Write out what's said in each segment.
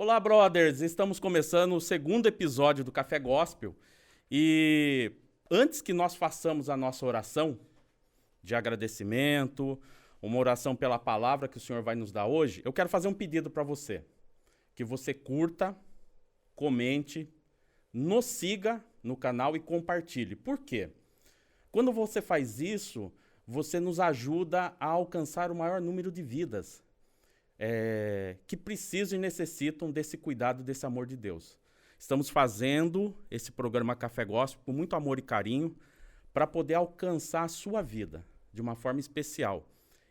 Olá, brothers! Estamos começando o segundo episódio do Café Gospel e antes que nós façamos a nossa oração de agradecimento, uma oração pela palavra que o Senhor vai nos dar hoje, eu quero fazer um pedido para você, que você curta, comente, nos siga no canal e compartilhe. Por quê? Quando você faz isso, você nos ajuda a alcançar o maior número de vidas que precisam e necessitam desse cuidado, desse amor de Deus. Estamos fazendo esse programa Café Gospel com muito amor e carinho para poder alcançar a sua vida de uma forma especial.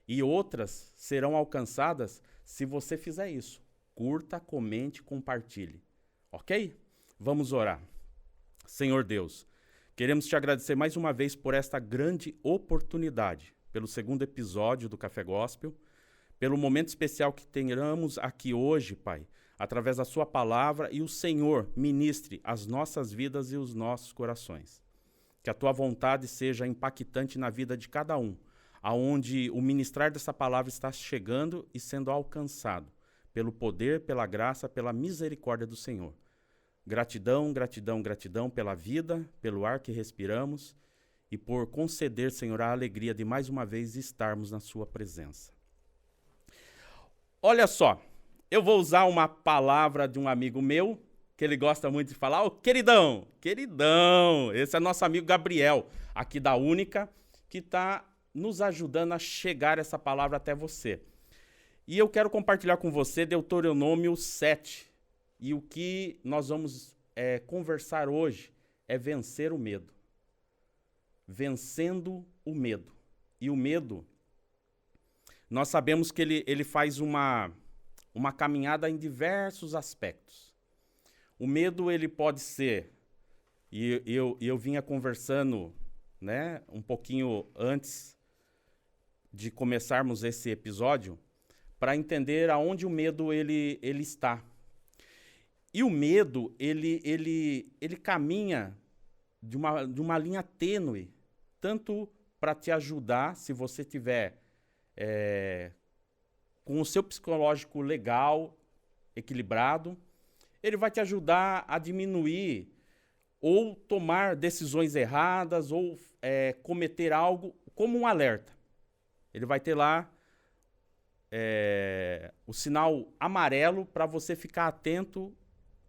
E outras serão alcançadas se você fizer isso. Curta, comente, compartilhe. Ok? Vamos orar. Senhor Deus, queremos te agradecer mais uma vez por esta grande oportunidade, pelo segundo episódio do Café Gospel, pelo momento especial que tenhamos aqui hoje, Pai, através da sua palavra, e o Senhor ministre as nossas vidas e os nossos corações. Que a tua vontade seja impactante na vida de cada um, aonde o ministrar dessa palavra está chegando e sendo alcançado, pelo poder, pela graça, pela misericórdia do Senhor. Gratidão, gratidão, gratidão pela vida, pelo ar que respiramos e por conceder, Senhor, a alegria de mais uma vez estarmos na sua presença. Olha só, eu vou usar uma palavra de um amigo meu, que ele gosta muito de falar, queridão, queridão, esse é nosso amigo Gabriel, aqui da Única, que está nos ajudando a chegar essa palavra até você. E eu quero compartilhar com você Deuteronômio 7, e o que nós vamos conversar hoje é vencer o medo. Vencendo o medo. E o medo, nós sabemos que ele faz uma caminhada em diversos aspectos. O medo, ele pode ser, e eu vinha conversando, né, um pouquinho antes de começarmos esse episódio, para entender aonde o medo ele está. E o medo, ele caminha de uma linha tênue, tanto para te ajudar, se você tiver com o seu psicológico legal, equilibrado, ele vai te ajudar a diminuir ou tomar decisões erradas ou cometer algo como um alerta. Ele vai ter lá o sinal amarelo para você ficar atento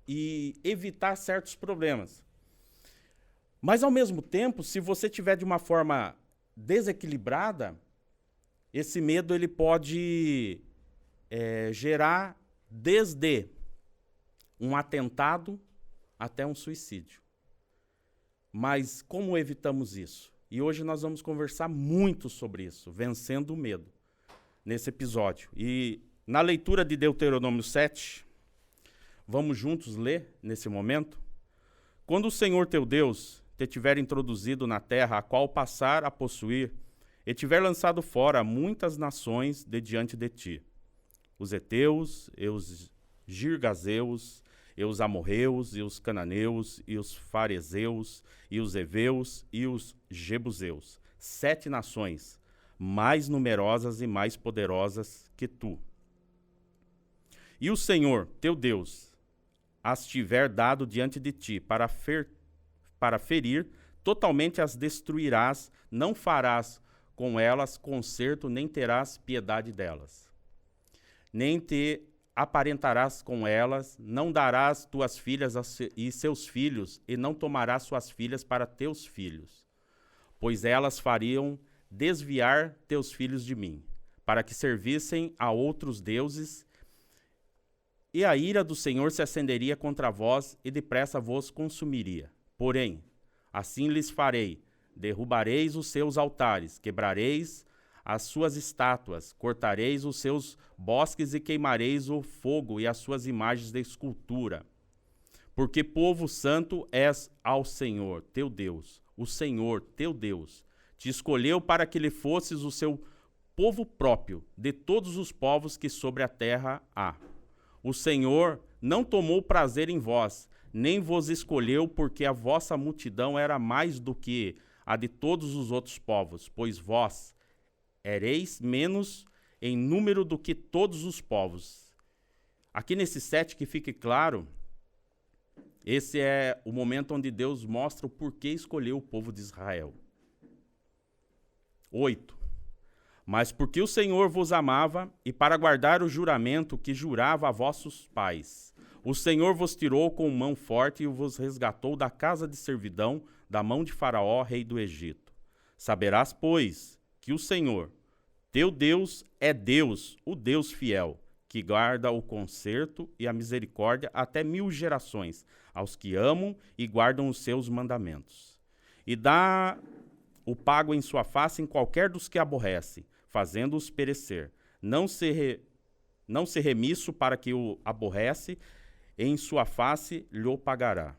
e evitar certos problemas. Mas, ao mesmo tempo, se você tiver de uma forma desequilibrada, esse medo ele pode gerar desde um atentado até um suicídio. Mas como evitamos isso? E hoje nós vamos conversar muito sobre isso, vencendo o medo, nesse episódio. E na leitura de Deuteronômio 7, vamos juntos ler nesse momento? Quando o Senhor teu Deus te tiver introduzido na terra, a qual passar a possuir, e tiver lançado fora muitas nações de diante de ti, os heteus, e os girgazeus, e os amorreus, e os cananeus, e os fariseus, e os heveus, e os jebuseus, 7 nações, mais numerosas e mais poderosas que tu. E o Senhor, teu Deus, as tiver dado diante de ti para ferir, totalmente as destruirás, não farás com elas conserto, nem terás piedade delas. Nem te aparentarás com elas, não darás tuas filhas e seus filhos, e não tomarás suas filhas para teus filhos, pois elas fariam desviar teus filhos de mim, para que servissem a outros deuses, e a ira do Senhor se acenderia contra vós, e depressa vos consumiria. Porém, assim lhes farei: derrubareis os seus altares, quebrareis as suas estátuas, cortareis os seus bosques e queimareis o fogo e as suas imagens de escultura. Porque povo santo és ao Senhor, teu Deus. O Senhor, teu Deus, te escolheu para que lhe fosses o seu povo próprio, de todos os povos que sobre a terra há. O Senhor não tomou prazer em vós, nem vos escolheu, porque a vossa multidão era mais do que a de todos os outros povos, pois vós ereis menos em número do que todos os povos. Aqui nesse 7, que fique claro, esse é o momento onde Deus mostra o porquê escolheu o povo de Israel. 8. Mas porque o Senhor vos amava, e para guardar o juramento que jurava a vossos pais, o Senhor vos tirou com mão forte e vos resgatou da casa de servidão, da mão de Faraó, rei do Egito. Saberás, pois, que o Senhor, teu Deus, é Deus, o Deus fiel, que guarda o conserto e a misericórdia até 1000 gerações, aos que amam e guardam os seus mandamentos. E dá o pago em sua face em qualquer dos que aborrece, fazendo-os perecer. Não se remisso para que o aborrece, em sua face lhe pagará.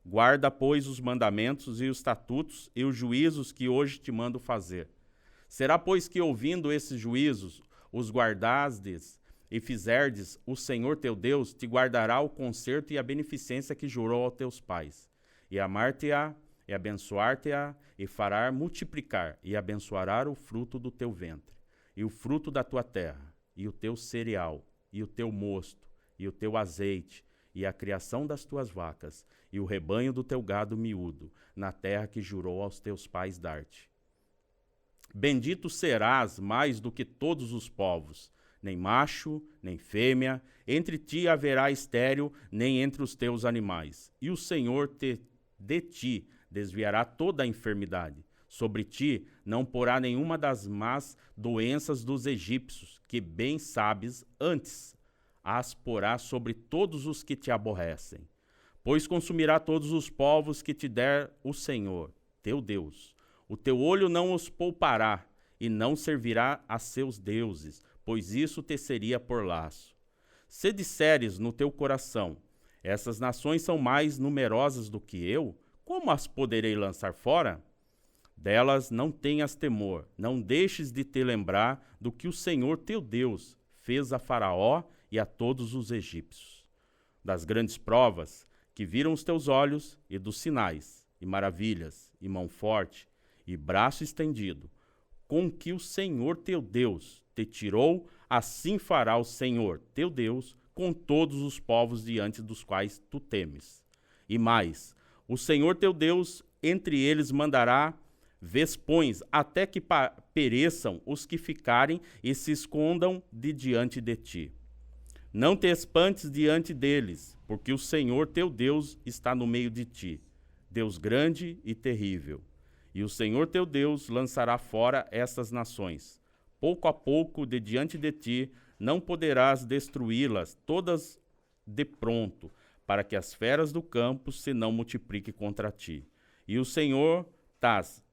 Guarda, pois, os mandamentos e os estatutos e os juízos que hoje te mando fazer. Será, pois, que ouvindo esses juízos, os guardasdes e fizerdes, o Senhor teu Deus te guardará o conserto e a beneficência que jurou aos teus pais, e amar-te-á, e abençoar-te-á, e fará multiplicar, e abençoará o fruto do teu ventre, e o fruto da tua terra, e o teu cereal, e o teu mosto, e o teu azeite, e a criação das tuas vacas, e o rebanho do teu gado miúdo, na terra que jurou aos teus pais dar-te. Bendito serás mais do que todos os povos, nem macho, nem fêmea, entre ti haverá estéril, nem entre os teus animais. E o Senhor de ti desviará toda a enfermidade. Sobre ti não porá nenhuma das más doenças dos egípcios, que bem sabes, antes as porá sobre todos os que te aborrecem. Pois consumirá todos os povos que te der o Senhor, teu Deus. O teu olho não os poupará, e não servirá a seus deuses, pois isso te seria por laço. Se disseres no teu coração, essas nações são mais numerosas do que eu, como as poderei lançar fora? Delas não tenhas temor, não deixes de te lembrar do que o Senhor teu Deus fez a Faraó e a todos os egípcios. Das grandes provas que viram os teus olhos, e dos sinais, e maravilhas, e mão forte, e braço estendido, com que o Senhor teu Deus te tirou, assim fará o Senhor teu Deus com todos os povos diante dos quais tu temes. E mais, o Senhor teu Deus entre eles mandará vespões, até que pereçam os que ficarem e se escondam de diante de ti. Não te espantes diante deles, porque o Senhor teu Deus está no meio de ti, Deus grande e terrível. E o Senhor teu Deus lançará fora estas nações. Pouco a pouco, de diante de ti, não poderás destruí-las todas de pronto, para que as feras do campo se não multipliquem contra ti. E o Senhor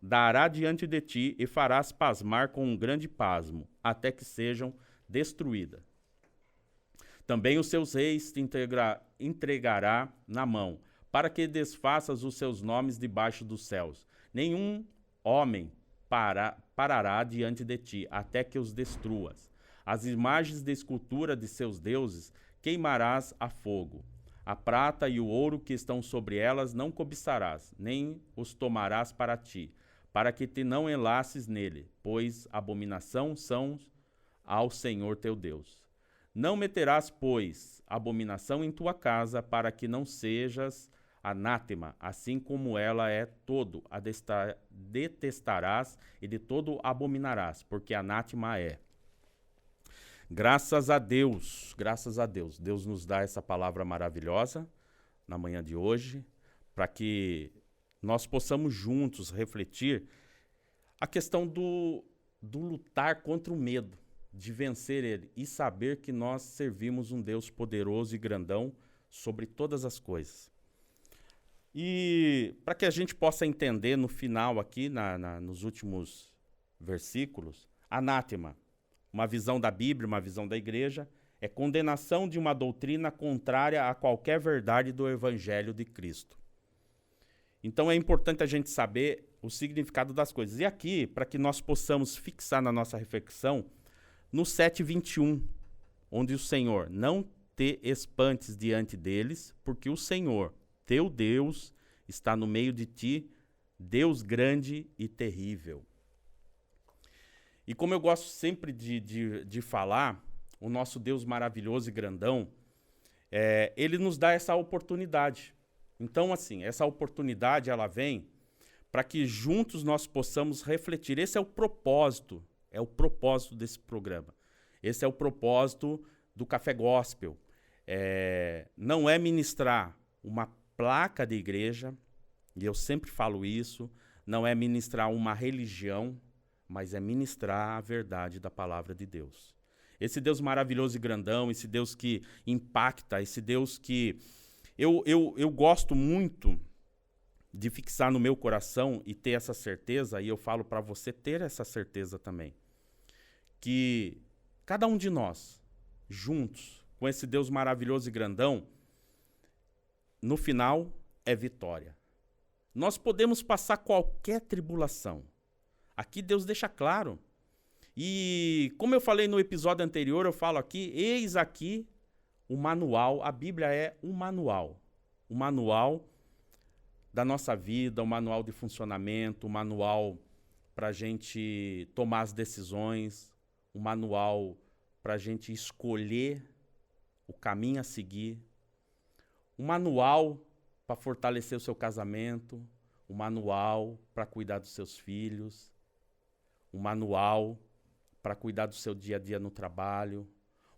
dará diante de ti e farás pasmar com um grande pasmo, até que sejam destruídas. Também os seus reis te entregará na mão, para que desfaças os seus nomes debaixo dos céus. Nenhum homem parará diante de ti, até que os destruas. As imagens de escultura de seus deuses queimarás a fogo. A prata e o ouro que estão sobre elas não cobiçarás, nem os tomarás para ti, para que te não enlaces nele, pois abominação são ao Senhor teu Deus. Não meterás, pois, abominação em tua casa, para que não sejas anátema, assim como ela é todo, a detestarás e de todo abominarás, porque anátema é. Graças a Deus, Deus nos dá essa palavra maravilhosa na manhã de hoje, para que nós possamos juntos refletir a questão do lutar contra o medo, de vencer ele e saber que nós servimos um Deus poderoso e grandão sobre todas as coisas. E para que a gente possa entender no final aqui, nos últimos versículos, anátema, uma visão da Bíblia, uma visão da igreja, é condenação de uma doutrina contrária a qualquer verdade do Evangelho de Cristo. Então é importante a gente saber o significado das coisas. E aqui, para que nós possamos fixar na nossa reflexão, no 7:21, onde o Senhor, não te espantes diante deles, porque o Senhor, teu Deus, está no meio de ti, Deus grande e terrível. E como eu gosto sempre de falar, o nosso Deus maravilhoso e grandão, ele nos dá essa oportunidade. Então, assim, essa oportunidade ela vem para que juntos nós possamos refletir. Esse é o propósito desse programa. Esse é o propósito do Café Gospel. Não é ministrar uma placa de igreja, e eu sempre falo isso, não é ministrar uma religião, mas é ministrar a verdade da palavra de Deus. Esse Deus maravilhoso e grandão, esse Deus que impacta, esse Deus que... Eu gosto muito de fixar no meu coração e ter essa certeza, e eu falo para você ter essa certeza também, que cada um de nós, juntos, com esse Deus maravilhoso e grandão, no final é vitória. Nós podemos passar qualquer tribulação. Aqui Deus deixa claro. E como eu falei no episódio anterior, eu falo aqui, eis aqui o manual, a Bíblia é um manual. O manual da nossa vida, o manual de funcionamento, o manual para a gente tomar as decisões, o manual para a gente escolher o caminho a seguir, o manual para fortalecer o seu casamento, o manual para cuidar dos seus filhos, o manual para cuidar do seu dia a dia no trabalho,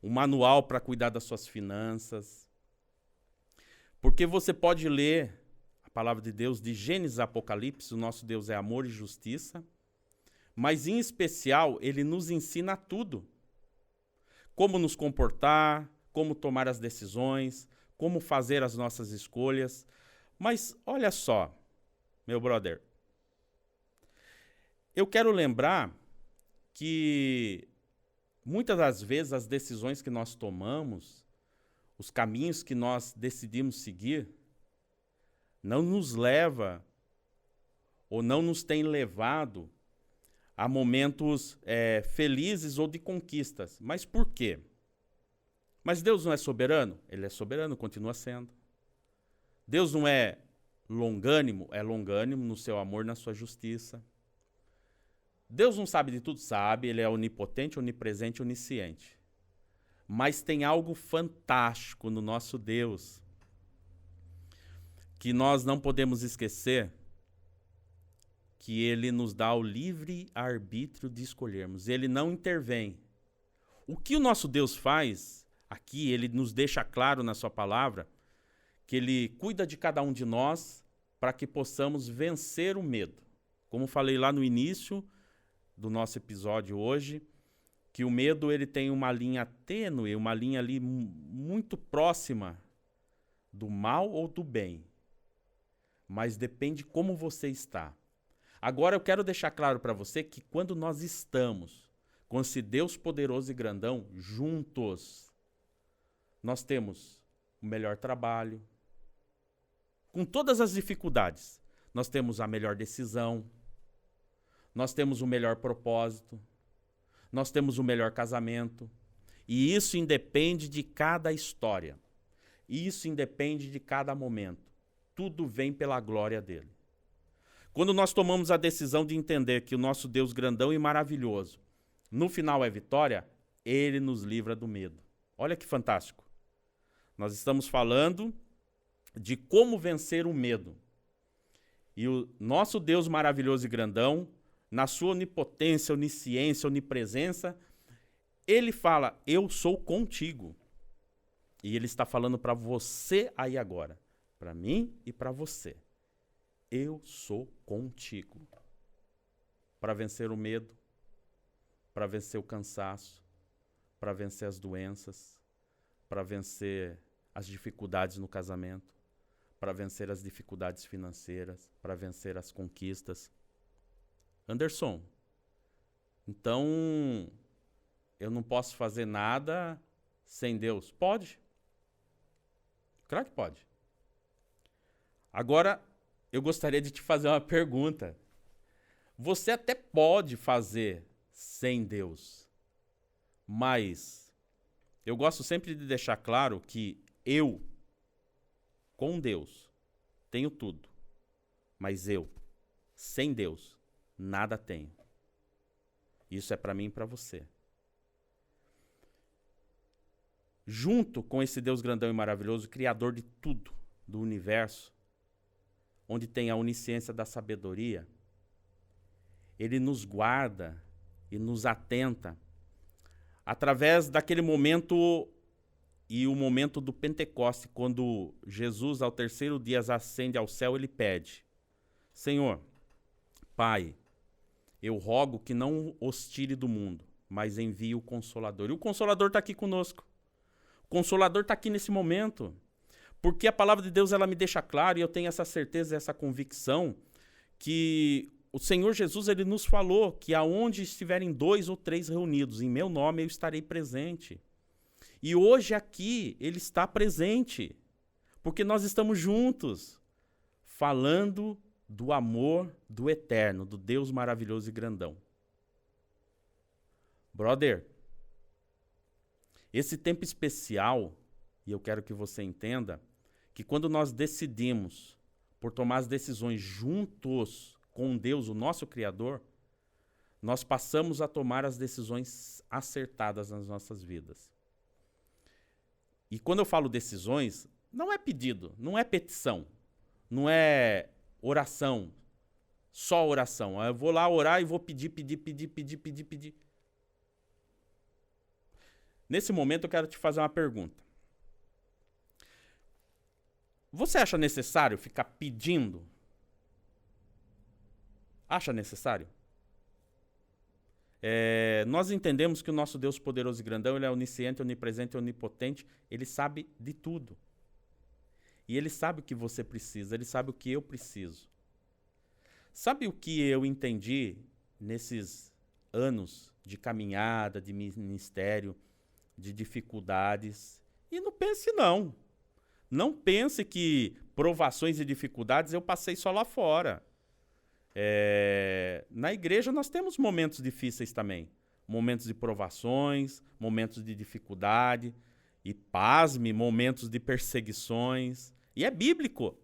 o manual para cuidar das suas finanças. Porque você pode ler a palavra de Deus de Gênesis a Apocalipse, o nosso Deus é amor e justiça, mas em especial ele nos ensina tudo. Como nos comportar, como tomar as decisões, como fazer as nossas escolhas. Mas olha só, meu brother, eu quero lembrar que muitas das vezes as decisões que nós tomamos, os caminhos que nós decidimos seguir, não nos leva ou não nos tem levado a momentos felizes ou de conquistas. Mas por quê? Mas Deus não é soberano? Ele é soberano, continua sendo. Deus não é longânimo? É longânimo no seu amor, na sua justiça. Deus não sabe de tudo? Sabe, ele é onipotente, onipresente, onisciente. Mas tem algo fantástico no nosso Deus que nós não podemos esquecer, que ele nos dá o livre arbítrio de escolhermos. Ele não intervém. O que o nosso Deus faz, aqui ele nos deixa claro na sua palavra, que ele cuida de cada um de nós para que possamos vencer o medo. Como falei lá no início do nosso episódio hoje, que o medo ele tem uma linha tênue, uma linha ali muito próxima do mal ou do bem. Mas depende como você está. Agora eu quero deixar claro para você que quando nós estamos com esse Deus poderoso e grandão juntos, nós temos o melhor trabalho, com todas as dificuldades, nós temos a melhor decisão, nós temos o melhor propósito, nós temos o melhor casamento. E isso independe de cada história. Isso independe de cada momento. Tudo vem pela glória dele. Quando nós tomamos a decisão de entender que o nosso Deus grandão e maravilhoso, no final é vitória, ele nos livra do medo. Olha que fantástico. Nós estamos falando de como vencer o medo. E o nosso Deus maravilhoso e grandão, na sua onipotência, onisciência, onipresença, ele fala, eu sou contigo. E ele está falando para você aí agora, para mim e para você. Eu sou contigo. Para vencer o medo, para vencer o cansaço, para vencer as doenças, para vencer as dificuldades no casamento, para vencer as dificuldades financeiras, para vencer as conquistas. Anderson, então eu não posso fazer nada sem Deus? Pode. Claro que pode. Agora, eu gostaria de te fazer uma pergunta. Você até pode fazer sem Deus, mas eu gosto sempre de deixar claro que eu, com Deus, tenho tudo, mas eu, sem Deus, nada tenho. Isso é para mim e para você. junto com esse Deus grandão e maravilhoso, criador de tudo, do universo, onde tem a onisciência da sabedoria, ele nos guarda e nos atenta através daquele momento e o momento do Pentecoste, quando Jesus, ao terceiro dia, ascende ao céu, ele pede: Senhor, Pai, eu rogo que não os tire do mundo, mas envie o Consolador. E o Consolador está aqui conosco. O Consolador está aqui nesse momento. Porque a palavra de Deus ela me deixa claro, e eu tenho essa certeza, essa convicção, que o Senhor Jesus ele nos falou que aonde estiverem 2 ou 3 reunidos em meu nome, eu estarei presente. E hoje aqui ele está presente, porque nós estamos juntos, falando do amor do eterno, do Deus maravilhoso e grandão. Brother, esse tempo especial, e eu quero que você entenda, que quando nós decidimos por tomar as decisões juntos com Deus, o nosso Criador, nós passamos a tomar as decisões acertadas nas nossas vidas. E quando eu falo decisões, não é pedido, não é petição, não é oração, só oração. Eu vou lá orar e vou pedir. Nesse momento eu quero te fazer uma pergunta. Você acha necessário ficar pedindo? Acha necessário? Nós entendemos que o nosso Deus poderoso e grandão, ele é onisciente, onipresente, onipotente, ele sabe de tudo. E ele sabe o que você precisa, ele sabe o que eu preciso. Sabe o que eu entendi nesses anos de caminhada, de ministério, de dificuldades? E não pense não. Não pense que provações e dificuldades eu passei só lá fora. Na igreja nós temos momentos difíceis também. Momentos de provações, momentos de dificuldade. E, pasme, momentos de perseguições. E é bíblico.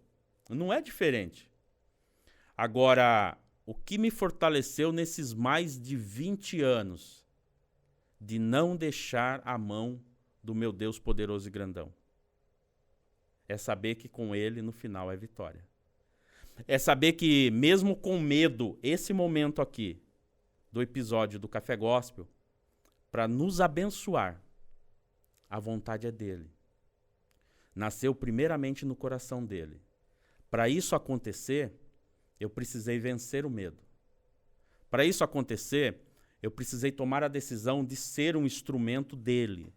Não é diferente. Agora, o que me fortaleceu nesses mais de 20 anos de não deixar a mão do meu Deus poderoso e grandão é saber que com ele no final é vitória. É saber que mesmo com medo, esse momento aqui do episódio do Café Gospel, para nos abençoar, a vontade é dele. Nasceu primeiramente no coração dele. Para isso acontecer, eu precisei vencer o medo. Para isso acontecer, eu precisei tomar a decisão de ser um instrumento dele.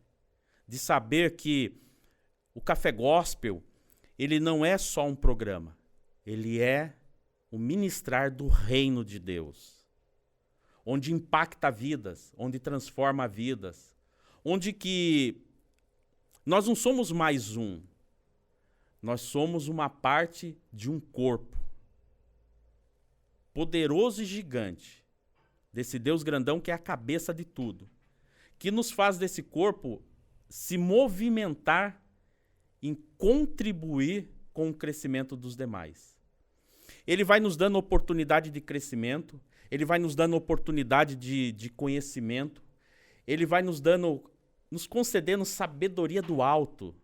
De saber que o Café Gospel, ele não é só um programa. Ele é o ministrar do reino de Deus. Onde impacta vidas, onde transforma vidas. Onde que nós não somos mais um. Nós somos uma parte de um corpo poderoso e gigante, desse Deus grandão que é a cabeça de tudo, que nos faz desse corpo se movimentar em contribuir com o crescimento dos demais. Ele vai nos dando oportunidade de crescimento, ele vai nos dando oportunidade de conhecimento, ele vai nos concedendo sabedoria do alto,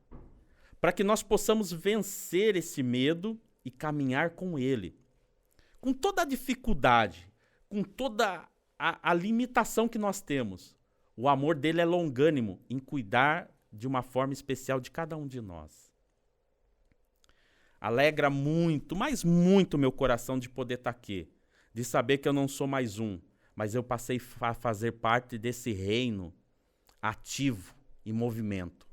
para que nós possamos vencer esse medo e caminhar com ele. Com toda a dificuldade, com toda a limitação que nós temos, o amor dele é longânimo em cuidar de uma forma especial de cada um de nós. Alegra muito, mas muito meu coração de poder estar aqui, de saber que eu não sou mais um, mas eu passei a fazer parte desse reino ativo em movimento.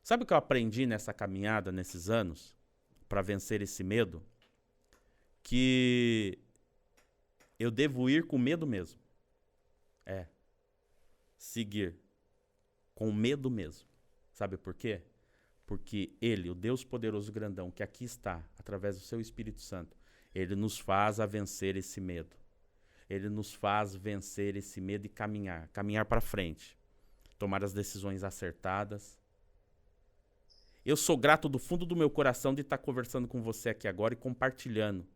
Sabe o que eu aprendi nessa caminhada, nesses anos, para vencer esse medo? Que eu devo ir com medo mesmo. Seguir com medo mesmo. Sabe por quê? Porque ele, o Deus poderoso grandão, que aqui está, através do seu Espírito Santo, ele nos faz a vencer esse medo. Ele nos faz vencer esse medo e caminhar para frente. Tomar as decisões acertadas. Eu sou grato do fundo do meu coração de estar conversando com você aqui agora e compartilhando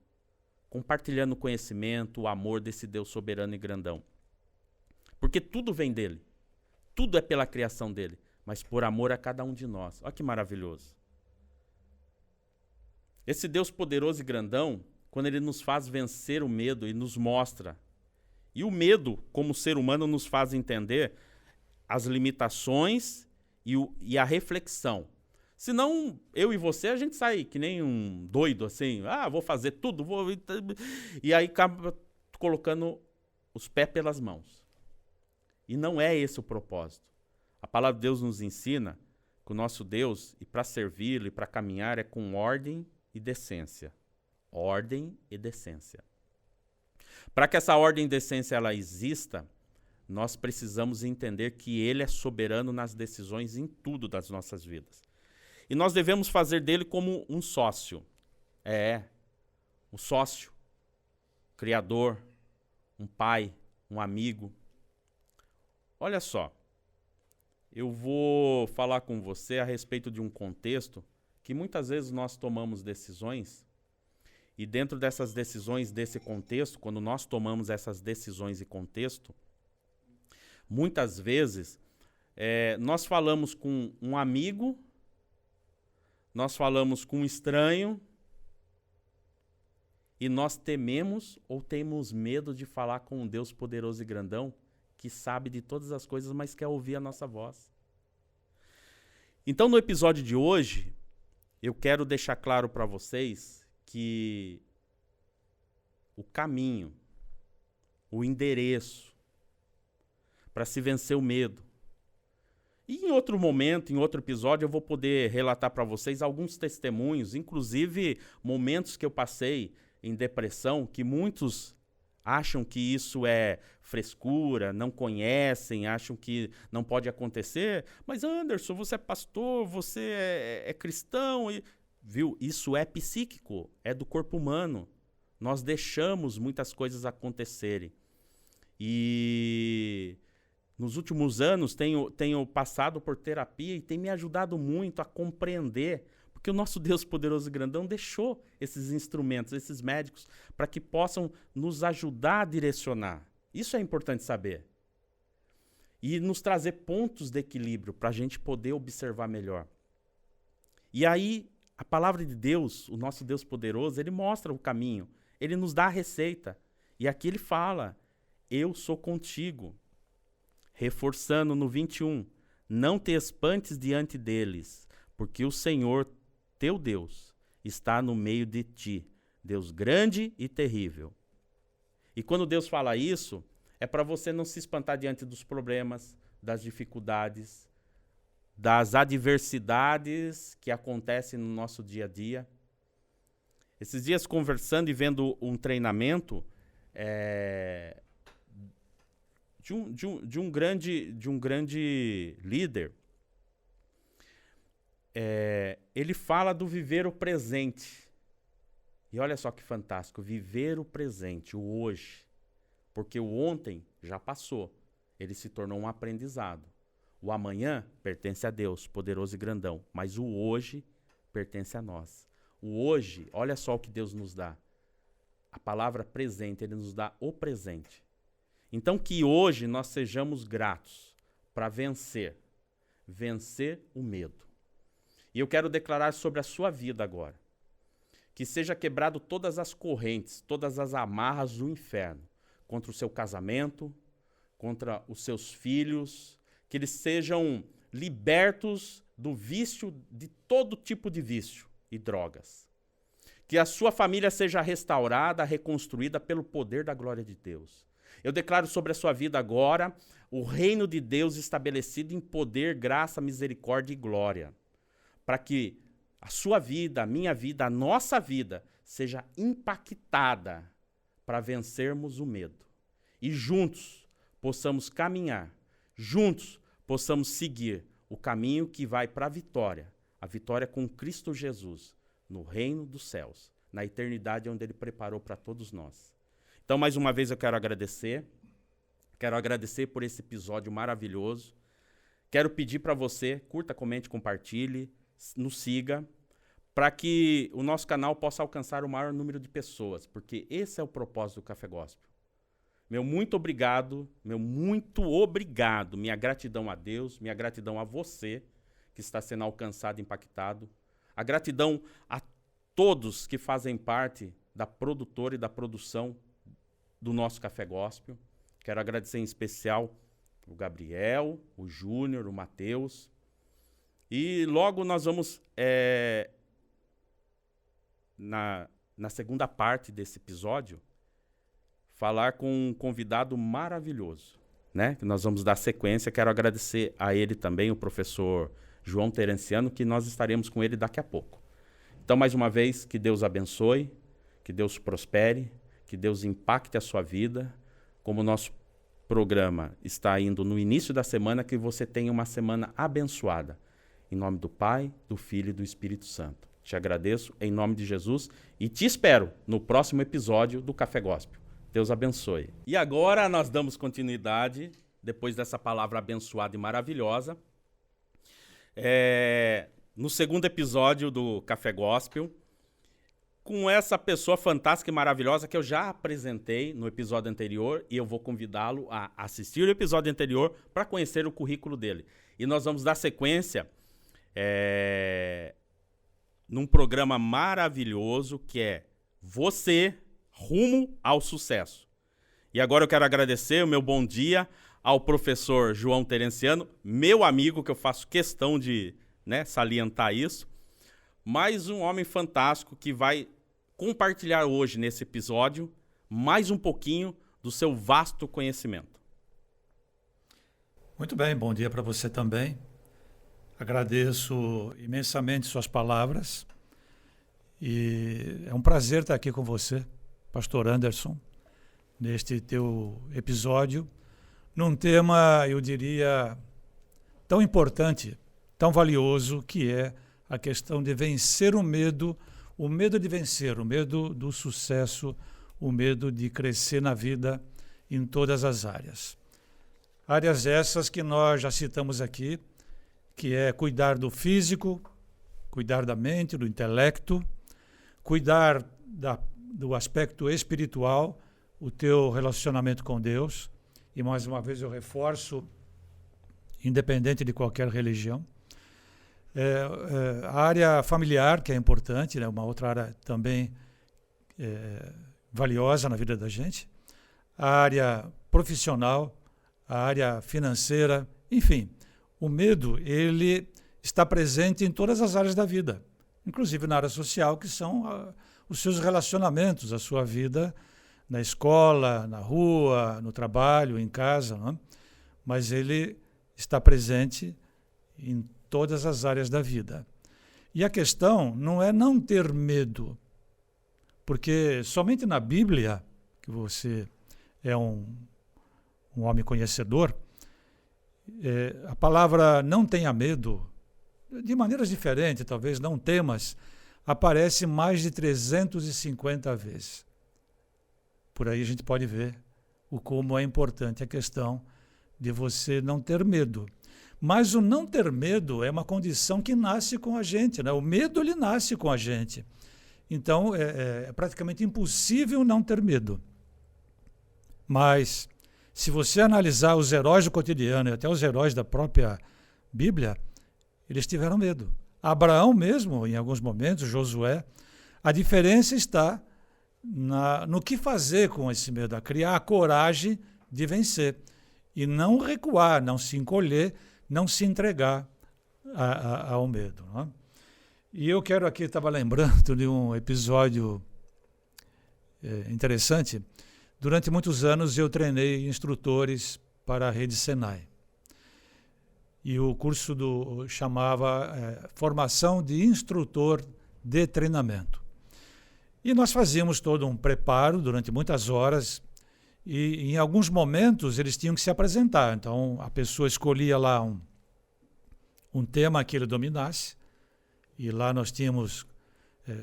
o conhecimento, o amor desse Deus soberano e grandão. Porque tudo vem dele. Tudo é pela criação dele. mas por amor a cada um de nós. Olha que maravilhoso. Esse Deus poderoso e grandão, quando ele nos faz vencer o medo e nos mostra, e o medo, como ser humano, nos faz entender as limitações e a reflexão. Senão, eu e você, a gente sai que nem um doido, assim, vou fazer tudo, e aí acaba colocando os pés pelas mãos. E não é esse o propósito. A palavra de Deus nos ensina que o nosso Deus, e para servi-lo e para caminhar, é com ordem e decência. Ordem e decência. Para que essa ordem e decência ela exista, nós precisamos entender que ele é soberano nas decisões em tudo das nossas vidas. E nós devemos fazer dele como um sócio. Um sócio, criador, um pai, um amigo. Olha só, eu vou falar com você a respeito de um contexto que muitas vezes nós tomamos decisões e dentro dessas decisões, desse contexto, quando nós tomamos essas decisões e contexto, muitas vezes nós falamos com um amigo, nós falamos com um estranho e nós tememos ou temos medo de falar com um Deus poderoso e grandão que sabe de todas as coisas, mas quer ouvir a nossa voz. Então, no episódio de hoje, eu quero deixar claro para vocês que o caminho, o endereço para se vencer o medo. E em outro momento, em outro episódio, eu vou poder relatar para vocês alguns testemunhos, inclusive momentos que eu passei em depressão, que muitos acham que isso é frescura, não conhecem, acham que não pode acontecer. Mas Anderson, você é pastor, você é cristão. Viu? Isso é psíquico, é do corpo humano. Nós deixamos muitas coisas acontecerem. E nos últimos anos tenho passado por terapia e tem me ajudado muito a compreender, porque o nosso Deus poderoso e grandão deixou esses instrumentos, esses médicos, para que possam nos ajudar a direcionar. Isso é importante saber. E nos trazer pontos de equilíbrio para a gente poder observar melhor. E aí, a palavra de Deus, o nosso Deus poderoso, ele mostra o caminho, ele nos dá a receita. E aqui ele fala, eu sou contigo. Reforçando no 21, não te espantes diante deles, porque o Senhor, teu Deus, está no meio de ti, Deus grande e terrível. E quando Deus fala isso, é para você não se espantar diante dos problemas, das dificuldades, das adversidades que acontecem no nosso dia a dia. Esses dias conversando e vendo um treinamento de um grande líder, ele fala do viver o presente. E olha só que fantástico, viver o presente, o hoje. Porque o ontem já passou, ele se tornou um aprendizado. O amanhã pertence a Deus, poderoso e grandão, mas o hoje pertence a nós. O hoje, olha só o que Deus nos dá. A palavra presente, ele nos dá o presente. Então que hoje nós sejamos gratos para vencer o medo. E eu quero declarar sobre a sua vida agora, que seja quebrado todas as correntes, todas as amarras do inferno, contra o seu casamento, contra os seus filhos, que eles sejam libertos do vício, de todo tipo de vício e drogas. Que a sua família seja restaurada, reconstruída pelo poder da glória de Deus. Eu declaro sobre a sua vida agora o reino de Deus estabelecido em poder, graça, misericórdia e glória. Para que a sua vida, a minha vida, a nossa vida seja impactada para vencermos o medo. E juntos possamos caminhar, juntos possamos seguir o caminho que vai para a vitória com Cristo Jesus, no reino dos céus, na eternidade onde ele preparou para todos nós. Então, mais uma vez eu quero agradecer por esse episódio maravilhoso. Quero pedir para você, curta, comente, compartilhe, nos siga, para que o nosso canal possa alcançar o maior número de pessoas, porque esse é o propósito do Café Gospel. Meu muito obrigado, minha gratidão a Deus, minha gratidão a você que está sendo alcançado, impactado, a gratidão a todos que fazem parte da produtora e da produção do nosso Café Gospel. Quero agradecer em especial o Gabriel, o Júnior, o Matheus. E logo nós vamos, na segunda parte desse episódio, falar com um convidado maravilhoso, né? Que nós vamos dar sequência. Quero agradecer a ele também, o professor João Terenciano, que nós estaremos com ele daqui a pouco. Então, mais uma vez, que Deus abençoe, que Deus prospere, que Deus impacte a sua vida. Como o nosso programa está indo no início da semana, que você tenha uma semana abençoada. Em nome do Pai, do Filho e do Espírito Santo. Te agradeço em nome de Jesus e te espero no próximo episódio do Café Gospel. Deus abençoe. E agora nós damos continuidade, depois dessa palavra abençoada e maravilhosa, no segundo episódio do Café Gospel, com essa pessoa fantástica e maravilhosa que eu já apresentei no episódio anterior, e eu vou convidá-lo a assistir o episódio anterior para conhecer o currículo dele. E nós vamos dar sequência num programa maravilhoso que é Você Rumo ao Sucesso. E agora eu quero agradecer o meu bom dia ao professor João Terenciano, meu amigo, que eu faço questão de salientar isso, mais um homem fantástico que vai compartilhar hoje nesse episódio mais um pouquinho do seu vasto conhecimento. Muito bem, bom dia para você também. Agradeço imensamente suas palavras e é um prazer estar aqui com você, Pastor Anderson, neste teu episódio, num tema, eu diria, tão importante, tão valioso, que é a questão de vencer o medo de vencer, o medo do sucesso, o medo de crescer na vida em todas as áreas. Áreas essas que nós já citamos aqui, que é cuidar do físico, cuidar da mente, do intelecto, cuidar do aspecto espiritual, o teu relacionamento com Deus, e mais uma vez eu reforço, independente de qualquer religião. A área familiar, que é importante, né? Uma outra área também valiosa na vida da gente. A área profissional, a área financeira, enfim. O medo, ele está presente em todas as áreas da vida, inclusive na área social, que são os seus relacionamentos, a sua vida na escola, na rua, no trabalho, em casa, não? Mas ele está presente em todas as áreas da vida. E a questão não é não ter medo, porque somente na Bíblia, que você é um homem conhecedor, a palavra não tenha medo, de maneiras diferentes, talvez não temas, aparece mais de 350 vezes. Por aí a gente pode ver como é importante a questão de você não ter medo. Mas o não ter medo é uma condição que nasce com a gente, né? O medo, ele nasce com a gente. Então, é praticamente impossível não ter medo. Mas, se você analisar os heróis do cotidiano e até os heróis da própria Bíblia, eles tiveram medo. Abraão mesmo, em alguns momentos, Josué, a diferença está no que fazer com esse medo, a criar a coragem de vencer e não recuar, não se encolher, não se entregar ao medo. Não é? E eu quero aqui, estava lembrando de um episódio interessante. Durante muitos anos eu treinei instrutores para a rede Senai. E o curso chamava Formação de Instrutor de Treinamento. E nós fazíamos todo um preparo durante muitas horas e em alguns momentos eles tinham que se apresentar. Então a pessoa escolhia lá um tema que ele dominasse e lá nós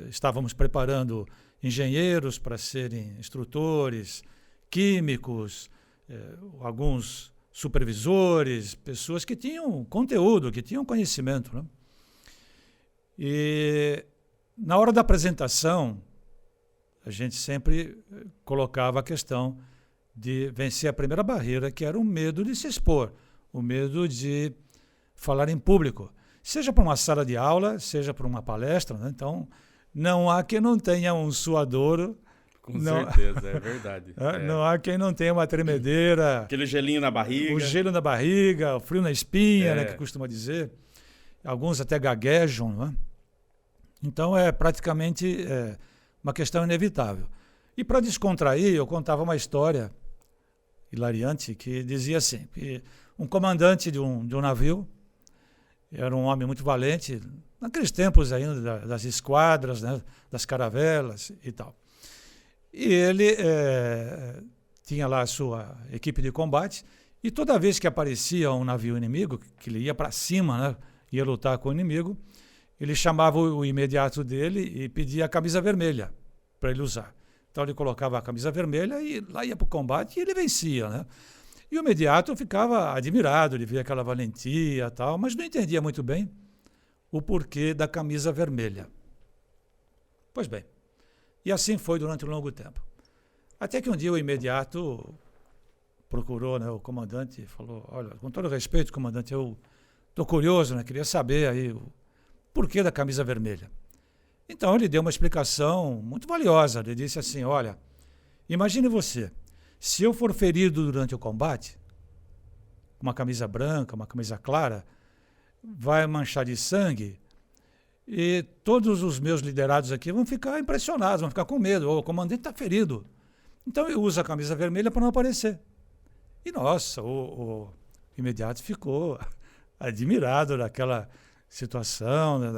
estávamos preparando engenheiros para serem instrutores, químicos, alguns supervisores, pessoas que tinham conteúdo, que tinham conhecimento. Né? E na hora da apresentação, a gente sempre colocava a questão de vencer a primeira barreira, que era o medo de se expor, o medo de falar em público, seja para uma sala de aula, seja para uma palestra, né? Então, não há quem não tenha um suadouro. Com certeza, é verdade. Não há quem não tenha uma tremedeira. Aquele gelinho na barriga. O gelo na barriga, o frio na espinha, né, que costuma dizer. Alguns até gaguejam, não é? Então, é praticamente uma questão inevitável. E para descontrair, eu contava uma história hilariante que dizia assim, que um comandante de um navio, era um homem muito valente, naqueles tempos ainda das esquadras, né, das caravelas e tal. E ele tinha lá a sua equipe de combate, e toda vez que aparecia um navio inimigo, que ele ia para cima, né, ia lutar com o inimigo, ele chamava o imediato dele e pedia a camisa vermelha para ele usar. Então ele colocava a camisa vermelha e lá ia para o combate e ele vencia, né? E o imediato ficava admirado de ver aquela valentia e tal, mas não entendia muito bem o porquê da camisa vermelha. Pois bem, e assim foi durante um longo tempo. Até que um dia o imediato procurou, né, o comandante e falou, olha, com todo respeito, comandante, eu estou curioso, né, queria saber aí o porquê da camisa vermelha. Então ele deu uma explicação muito valiosa. Ele disse assim, olha, imagine você, se eu for ferido durante o combate, uma camisa branca, uma camisa clara, vai manchar de sangue e todos os meus liderados aqui vão ficar impressionados, vão ficar com medo. O comandante está ferido. Então eu uso a camisa vermelha para não aparecer. E nossa, o imediato ficou admirado daquela situação, né,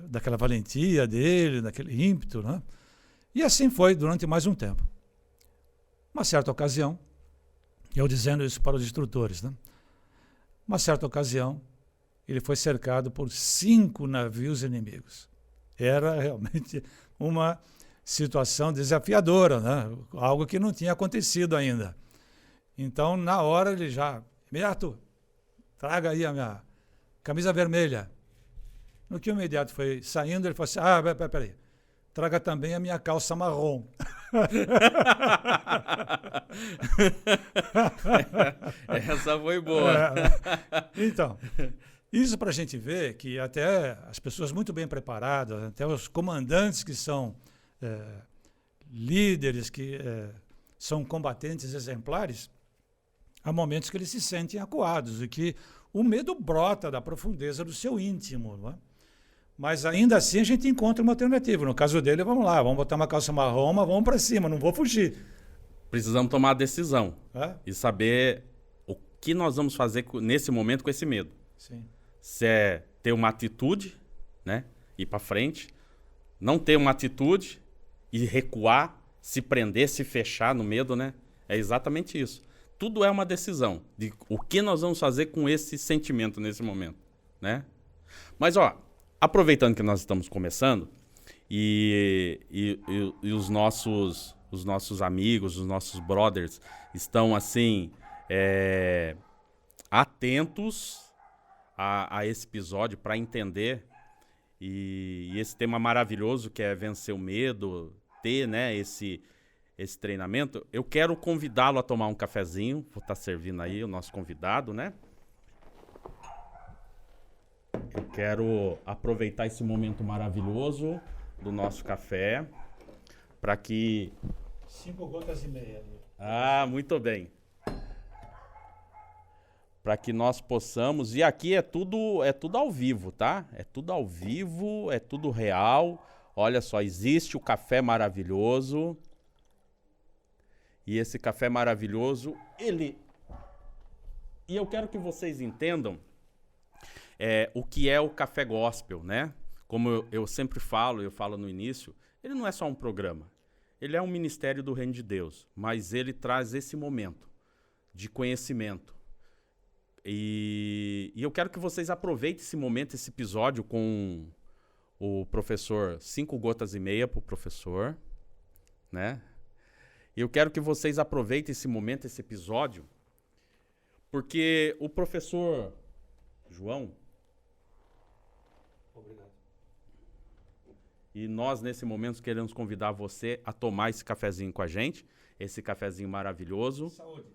daquela valentia dele, daquele ímpeto, né? E assim foi durante mais um tempo. Uma certa ocasião, eu dizendo isso para os instrutores, né? Uma certa ocasião, ele foi cercado por 5 navios inimigos. Era realmente uma situação desafiadora, né? Algo que não tinha acontecido ainda. Então, na hora, ele já, imediato, traga aí a minha camisa vermelha. No que o imediato foi saindo, ele falou assim, peraí, traga também a minha calça marrom. Essa foi boa. Então, isso para a gente ver que até as pessoas muito bem preparadas, até os comandantes que são líderes, que são combatentes exemplares, há momentos que eles se sentem acuados e que o medo brota da profundeza do seu íntimo, não é? Mas ainda assim a gente encontra uma alternativa. No caso dele, vamos lá, vamos botar uma calça marrom, mas vamos para cima, não vou fugir. Precisamos tomar a decisão e saber o que nós vamos fazer nesse momento com esse medo. Sim. Se é ter uma atitude, né, ir para frente, não ter uma atitude e recuar, se prender, se fechar no medo, né? É exatamente isso. Tudo é uma decisão de o que nós vamos fazer com esse sentimento nesse momento, né? Mas, ó, aproveitando que nós estamos começando e os nossos amigos, os nossos brothers estão, assim, atentos a esse episódio para entender e esse tema maravilhoso que é vencer o medo, ter, né, esse treinamento, eu quero convidá-lo a tomar um cafezinho. Vou estar servindo aí o nosso convidado, né? Eu quero aproveitar esse momento maravilhoso do nosso café para que... 5 gotas e meia. Ah, muito bem. Para que nós possamos... E aqui é tudo ao vivo, tá? É tudo ao vivo, é tudo real. Olha só, existe o café maravilhoso. E esse café maravilhoso, ele... E eu quero que vocês entendam o que é o Café Gospel, né? Como eu sempre falo, eu falo no início, ele não é só um programa. Ele é um ministério do Reino de Deus, mas ele traz esse momento de conhecimento. E eu quero que vocês aproveitem esse momento, esse episódio com o professor 5 gotas e meia para o professor, né? E eu quero que vocês aproveitem esse momento, esse episódio, porque o professor João... Obrigado. E nós, nesse momento, queremos convidar você a tomar esse cafezinho com a gente, esse cafezinho maravilhoso. Saúde.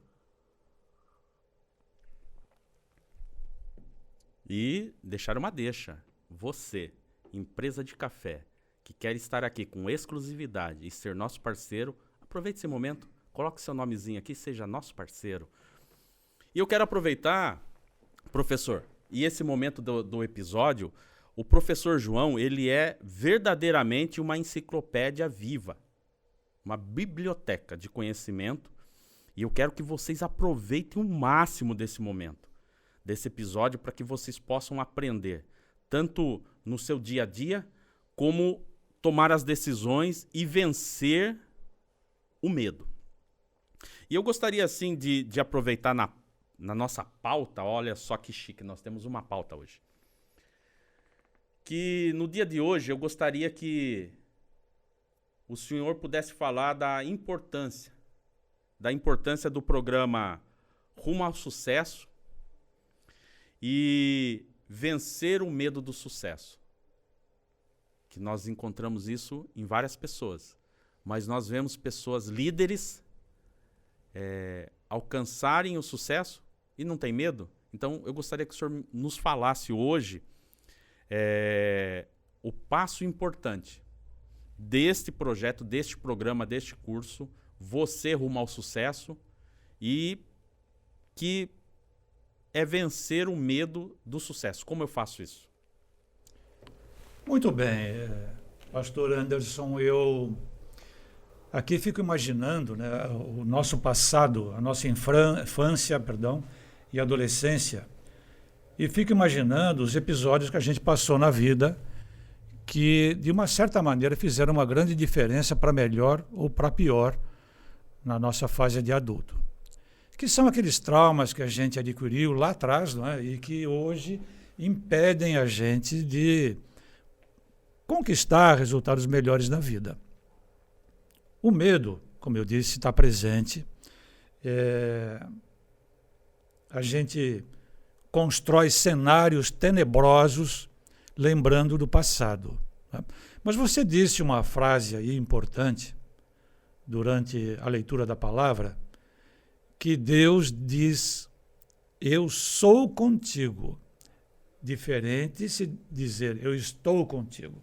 E deixar uma deixa. Você, empresa de café, que quer estar aqui com exclusividade e ser nosso parceiro, aproveite esse momento, coloque seu nomezinho aqui, seja nosso parceiro. E eu quero aproveitar, professor, e esse momento do episódio, o professor João, ele é verdadeiramente uma enciclopédia viva, uma biblioteca de conhecimento, e eu quero que vocês aproveitem o máximo desse momento, desse episódio, para que vocês possam aprender, tanto no seu dia a dia, como tomar as decisões e vencer o medo. E eu gostaria, assim, de aproveitar na nossa pauta, olha só que chique, nós temos uma pauta hoje. Que no dia de hoje eu gostaria que o senhor pudesse falar da importância do programa Rumo ao Sucesso e vencer o medo do sucesso. Que nós encontramos isso em várias pessoas, mas nós vemos pessoas líderes alcançarem o sucesso e não tem medo. Então eu gostaria que o senhor nos falasse hoje o passo importante deste projeto, deste programa, deste curso, Você Rumo ao Sucesso, e que é vencer o medo do sucesso. Como eu faço isso? Muito bem, pastor Anderson, eu aqui fico imaginando, né, o nosso passado, a nossa infância, e adolescência, e fico imaginando os episódios que a gente passou na vida que, de uma certa maneira, fizeram uma grande diferença para melhor ou para pior na nossa fase de adulto. Que são aqueles traumas que a gente adquiriu lá atrás, não é? E que hoje impedem a gente de conquistar resultados melhores na vida. O medo, como eu disse, está presente. A gente constrói cenários tenebrosos lembrando do passado. Né? Mas você disse uma frase aí importante durante a leitura da palavra, que Deus diz, eu sou contigo. Diferente se dizer, eu estou contigo.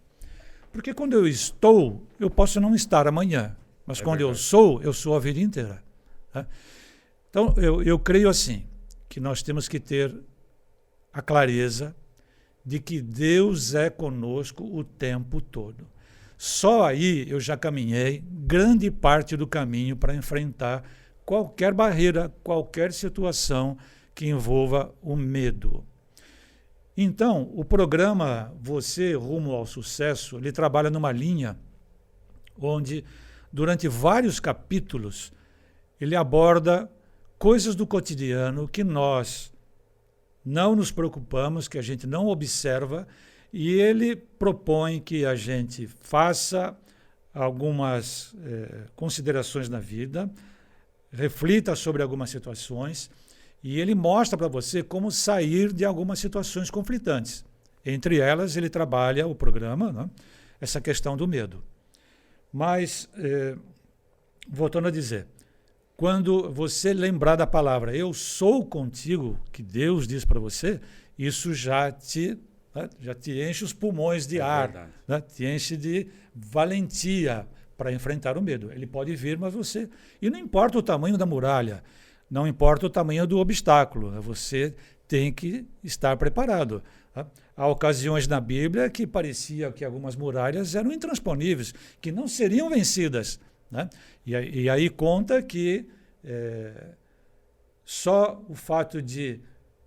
Porque quando eu estou, eu posso não estar amanhã. Mas quando eu sou a vida inteira. Tá? Então, eu creio assim, que nós temos que ter a clareza de que Deus é conosco o tempo todo. Só aí eu já caminhei grande parte do caminho para enfrentar qualquer barreira, qualquer situação que envolva o medo. Então, o programa Você Rumo ao Sucesso, ele trabalha numa linha onde, durante vários capítulos, ele aborda coisas do cotidiano que nós não nos preocupamos, que a gente não observa, e ele propõe que a gente faça algumas considerações na vida, reflita sobre algumas situações, e ele mostra para você como sair de algumas situações conflitantes. Entre elas, ele trabalha o programa, né, essa questão do medo. Mas, voltando a dizer, quando você lembrar da palavra eu sou contigo, que Deus diz para você, isso já te enche os pulmões de ar, né? Te enche de valentia para enfrentar o medo. Ele pode vir, mas você... E não importa o tamanho da muralha, não importa o tamanho do obstáculo, né? Você tem que estar preparado. Tá? Há ocasiões na Bíblia que parecia que algumas muralhas eram intransponíveis, que não seriam vencidas. Né? E aí conta que só o fato de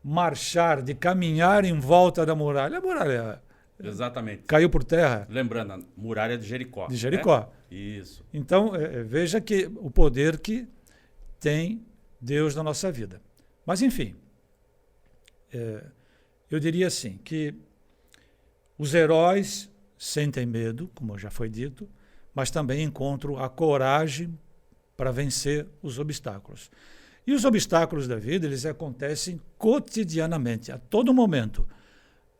marchar, de caminhar em volta da muralha, a muralha exatamente caiu por terra. Lembrando, a muralha de Jericó. De Jericó. Né? Isso. Então, veja que o poder que tem Deus na nossa vida. Mas, enfim, eu diria assim, que os heróis sentem medo, como já foi dito, mas também encontram a coragem para vencer os obstáculos. E os obstáculos da vida, eles acontecem cotidianamente, a todo momento,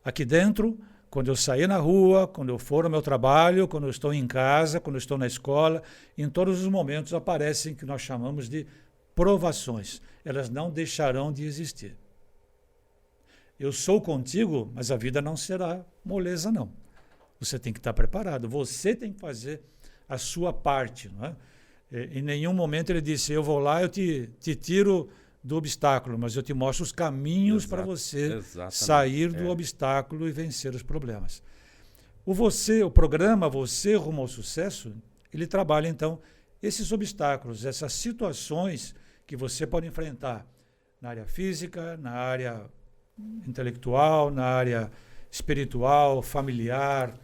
aqui dentro quando eu sair na rua, quando eu for ao meu trabalho, quando eu estou em casa, quando eu estou na escola, em todos os momentos aparecem o que nós chamamos de provações. Elas não deixarão de existir. Eu sou contigo, mas a vida não será moleza, não. Você tem que estar preparado, você tem que fazer a sua parte. Não é? Em nenhum momento ele disse, eu vou lá, eu te tiro do obstáculo, mas eu te mostro os caminhos para você sair do obstáculo e vencer os problemas. O programa Você Rumo ao Sucesso, ele trabalha, então, esses obstáculos, essas situações que você pode enfrentar na área física, na área intelectual, na área espiritual, familiar,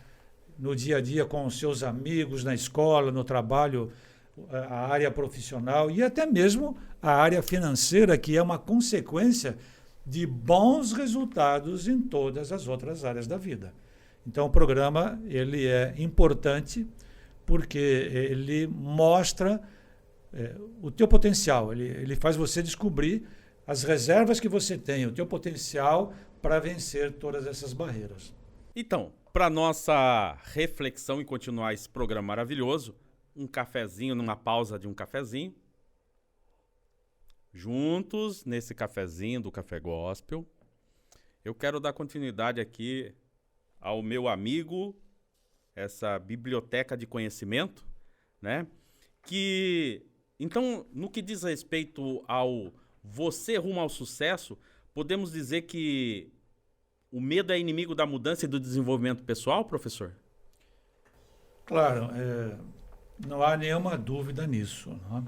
no dia a dia com os seus amigos, na escola, no trabalho, a área profissional e até mesmo a área financeira, que é uma consequência de bons resultados em todas as outras áreas da vida. Então, o programa ele é importante porque ele mostra o teu potencial, ele faz você descobrir as reservas que você tem, o teu potencial para vencer todas essas barreiras. Então, para nossa reflexão e continuar esse programa maravilhoso, um cafezinho, numa pausa de um cafezinho. Juntos, nesse cafezinho do Café Gospel, eu quero dar continuidade aqui ao meu amigo, essa biblioteca de conhecimento, né? Que, então, no que diz respeito ao Você Rumo ao Sucesso, podemos dizer que o medo é inimigo da mudança e do desenvolvimento pessoal, professor? Claro, não há nenhuma dúvida nisso. Não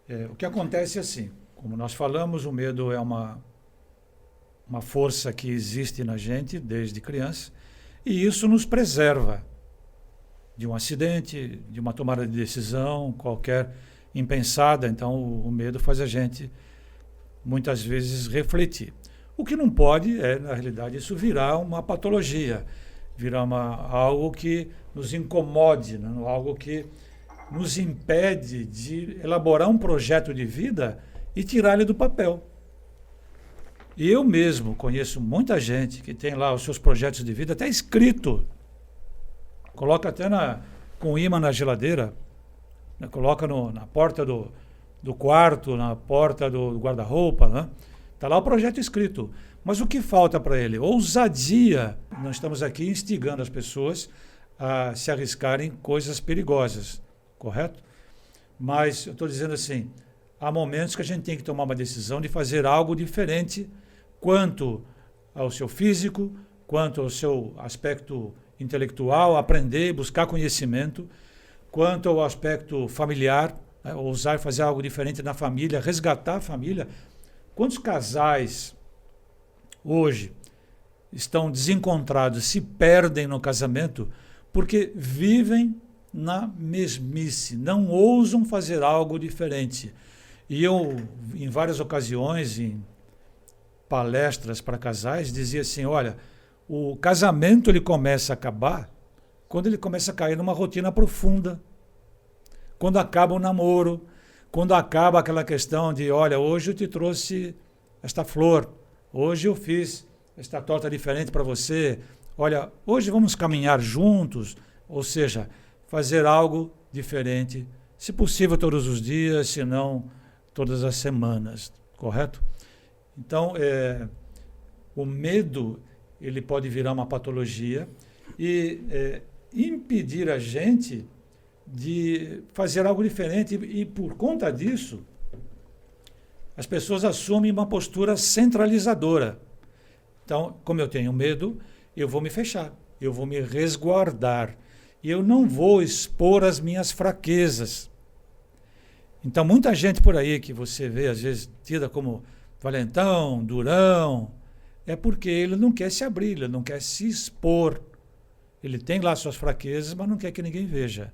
é? O que acontece é assim, como nós falamos, o medo é uma força que existe na gente desde criança e isso nos preserva de um acidente, de uma tomada de decisão qualquer impensada. Então, o medo faz a gente, muitas vezes, refletir. O que não pode na realidade, isso virar uma patologia, virar algo que nos incomode, né? Algo que nos impede de elaborar um projeto de vida e tirar ele do papel. E eu mesmo conheço muita gente que tem lá os seus projetos de vida até escrito. Coloca até com imã na geladeira, né? Coloca na porta do quarto, na porta do guarda-roupa, né? Está lá o projeto escrito. Mas o que falta para ele? Ousadia. Nós estamos aqui instigando as pessoas a se arriscarem coisas perigosas, correto? Mas eu estou dizendo assim, há momentos que a gente tem que tomar uma decisão de fazer algo diferente quanto ao seu físico, quanto ao seu aspecto intelectual, aprender, buscar conhecimento, quanto ao aspecto familiar, né? Ousar fazer algo diferente na família, resgatar a família. Quantos casais hoje estão desencontrados, se perdem no casamento porque vivem na mesmice, não ousam fazer algo diferente. E eu, em várias ocasiões, em palestras para casais, dizia assim, olha, o casamento ele começa a acabar quando ele começa a cair numa rotina profunda, quando acaba o namoro, quando acaba aquela questão de, olha, hoje eu te trouxe esta flor, hoje eu fiz esta torta diferente para você, olha, hoje vamos caminhar juntos, ou seja, fazer algo diferente, se possível todos os dias, se não todas as semanas, correto? Então, o medo, ele pode virar uma patologia e impedir a gente de fazer algo diferente e por conta disso, as pessoas assumem uma postura centralizadora. Então, como eu tenho medo, eu vou me fechar, eu vou me resguardar, e eu não vou expor as minhas fraquezas. Então, muita gente por aí que você vê, às vezes, tida como valentão, durão, é porque ele não quer se abrir, ele não quer se expor. Ele tem lá suas fraquezas, mas não quer que ninguém veja.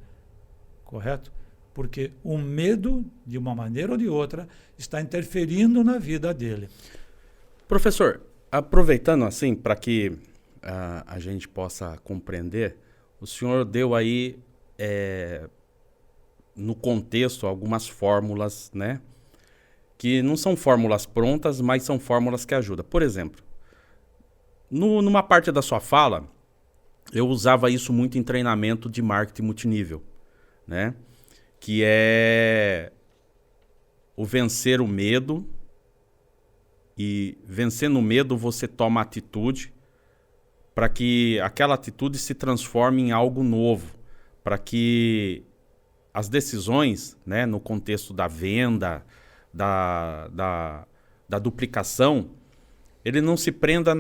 Correto? Porque o medo, de uma maneira ou de outra, está interferindo na vida dele. Professor, aproveitando assim, para que a gente possa compreender, o senhor deu aí, no contexto, algumas fórmulas, né? Que não são fórmulas prontas, mas são fórmulas que ajudam. Por exemplo, numa parte da sua fala, eu usava isso muito em treinamento de marketing multinível, né? Que é o vencer o medo, e vencendo o medo você toma atitude para que aquela atitude se transforme em algo novo, para que as decisões, né, no contexto da venda, da duplicação, ele não se prenda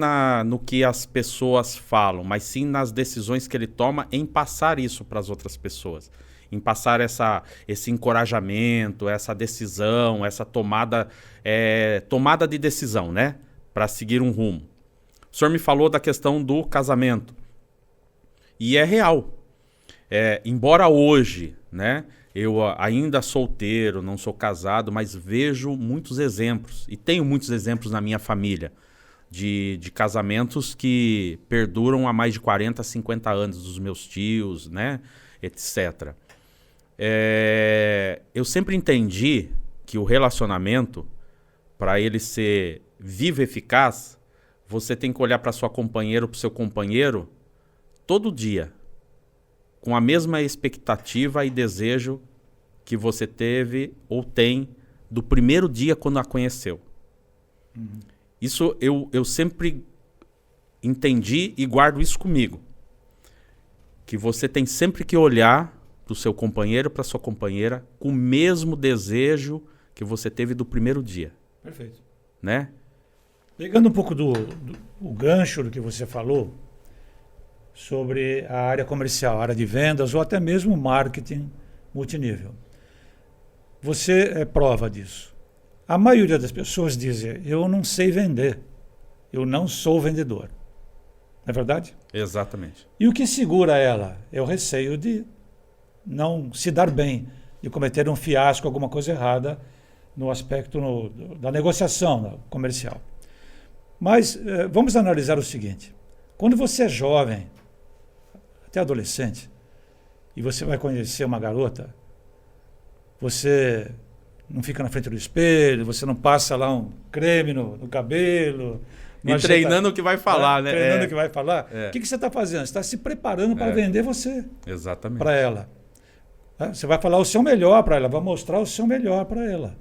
no que as pessoas falam, mas sim nas decisões que ele toma em passar isso para as outras pessoas. Em passar esse encorajamento, essa decisão, essa tomada de decisão, né? Para seguir um rumo. O senhor me falou da questão do casamento. E é real. Embora hoje, né, eu ainda solteiro, não sou casado, mas vejo muitos exemplos. E tenho muitos exemplos na minha família. De casamentos que perduram há mais de 40, 50 anos, dos meus tios, né, etc. Eu sempre entendi que o relacionamento, para ele ser vivo e eficaz, você tem que olhar para sua companheira ou para o seu companheiro todo dia, com a mesma expectativa e desejo que você teve ou tem do primeiro dia quando a conheceu. Uhum. Isso eu sempre entendi e guardo isso comigo. Que você tem sempre que olhar para o seu companheiro, para sua companheira, com o mesmo desejo que você teve do primeiro dia. Perfeito. Né? Pegando um pouco do gancho do que você falou sobre a área comercial, a área de vendas ou até mesmo marketing multinível. Você é prova disso. A maioria das pessoas dizem, eu não sei vender, eu não sou vendedor. Não é verdade? Exatamente. E o que segura ela? É o receio de não se dar bem, de cometer um fiasco, alguma coisa errada no aspecto da negociação comercial. Mas vamos analisar o seguinte. Quando você é jovem, até adolescente, e você vai conhecer uma garota, você não fica na frente do espelho, você não passa lá um creme no cabelo. E treinando o que vai falar, né? Treinando o que vai falar. O que você está fazendo? Você está se preparando para vender você. Exatamente. Para ela. Você vai falar o seu melhor para ela, vai mostrar o seu melhor para ela.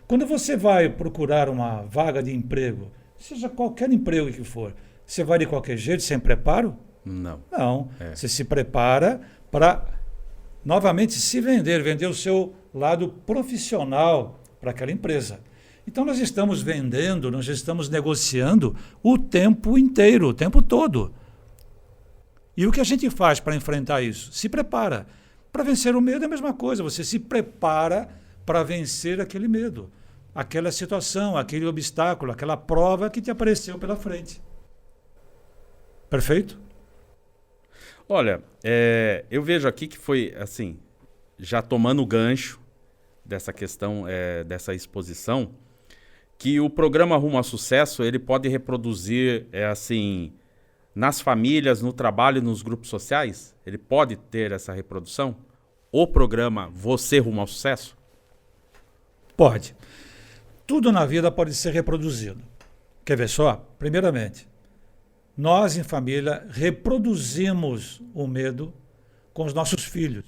Quando você vai procurar uma vaga de emprego, seja qualquer emprego que for, você vai de qualquer jeito, sem preparo? Não. Não. Você se prepara para, novamente, se vender o seu lado profissional para aquela empresa. Então, nós estamos vendendo, nós estamos negociando o tempo inteiro, o tempo todo. E o que a gente faz para enfrentar isso? Se prepara. Para vencer o medo é a mesma coisa, você se prepara para vencer aquele medo, aquela situação, aquele obstáculo, aquela prova que te apareceu pela frente. Perfeito? Olha, eu vejo aqui que foi, assim, já tomando o gancho dessa questão, dessa exposição, que o programa Rumo ao Sucesso, ele pode reproduzir, assim, nas famílias, no trabalho, nos grupos sociais? Ele pode ter essa reprodução? O programa Você Rumo ao Sucesso? Pode. Tudo na vida pode ser reproduzido. Quer ver só? Primeiramente, nós em família reproduzimos o medo com os nossos filhos.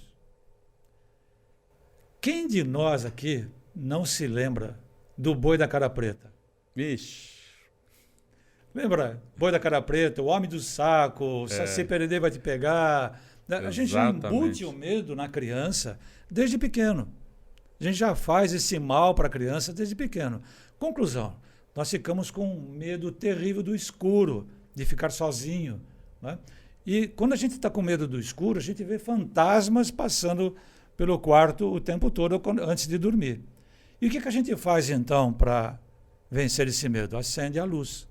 Quem de nós aqui não se lembra do boi da cara preta? Vixe. Lembra? Boi da cara preta, o homem do saco, se você perder vai te pegar. A gente já embute o medo na criança desde pequeno. A gente já faz esse mal para a criança desde pequeno. Conclusão, nós ficamos com um medo terrível do escuro, de ficar sozinho. Né? E quando a gente está com medo do escuro, a gente vê fantasmas passando pelo quarto o tempo todo antes de dormir. E o que a gente faz então para vencer esse medo? Acende a luz.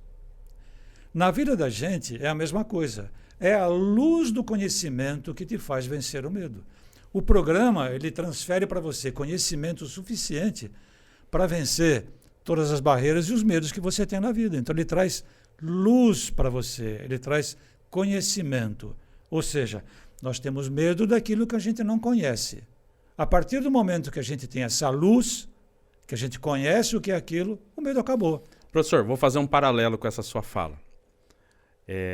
Na vida da gente é a mesma coisa. É a luz do conhecimento que te faz vencer o medo. O programa, ele transfere para você conhecimento suficiente para vencer todas as barreiras e os medos que você tem na vida. Então, ele traz luz para você, ele traz conhecimento. Ou seja, nós temos medo daquilo que a gente não conhece. A partir do momento que a gente tem essa luz, que a gente conhece o que é aquilo, o medo acabou. Professor, vou fazer um paralelo com essa sua fala.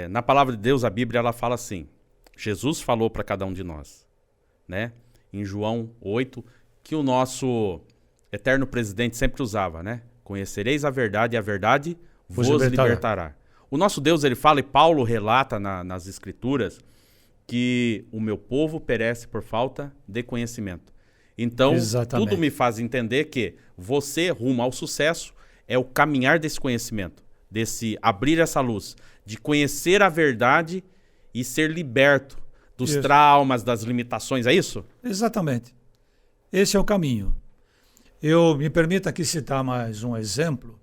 Na palavra de Deus, a Bíblia, ela fala assim, Jesus falou para cada um de nós, né? Em João 8, que o nosso eterno presidente sempre usava, né? Conhecereis a verdade e a verdade vos libertará. O nosso Deus, ele fala, e Paulo relata nas Escrituras, que o meu povo perece por falta de conhecimento. Então, Exatamente. tudo me faz entender que você, rumo ao sucesso, é o caminhar desse conhecimento, desse abrir essa luz, de conhecer a verdade e ser liberto dos traumas, das limitações, é isso? Exatamente. Esse é o caminho. Me permita aqui citar mais um exemplo.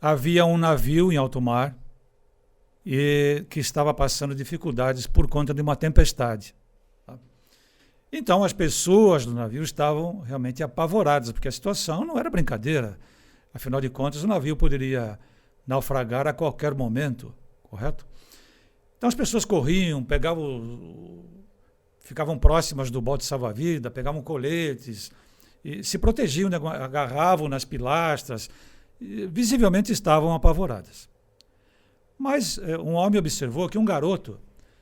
Havia um navio em alto mar que estava passando dificuldades por conta de uma tempestade. Então as pessoas do navio estavam realmente apavoradas, porque a situação não era brincadeira. Afinal de contas, o navio poderia naufragar a qualquer momento, correto? Então as pessoas corriam, ficavam próximas do bote salva-vida, pegavam coletes, e se protegiam, né, agarravam nas pilastras, e visivelmente estavam apavoradas. Mas um homem observou que um garoto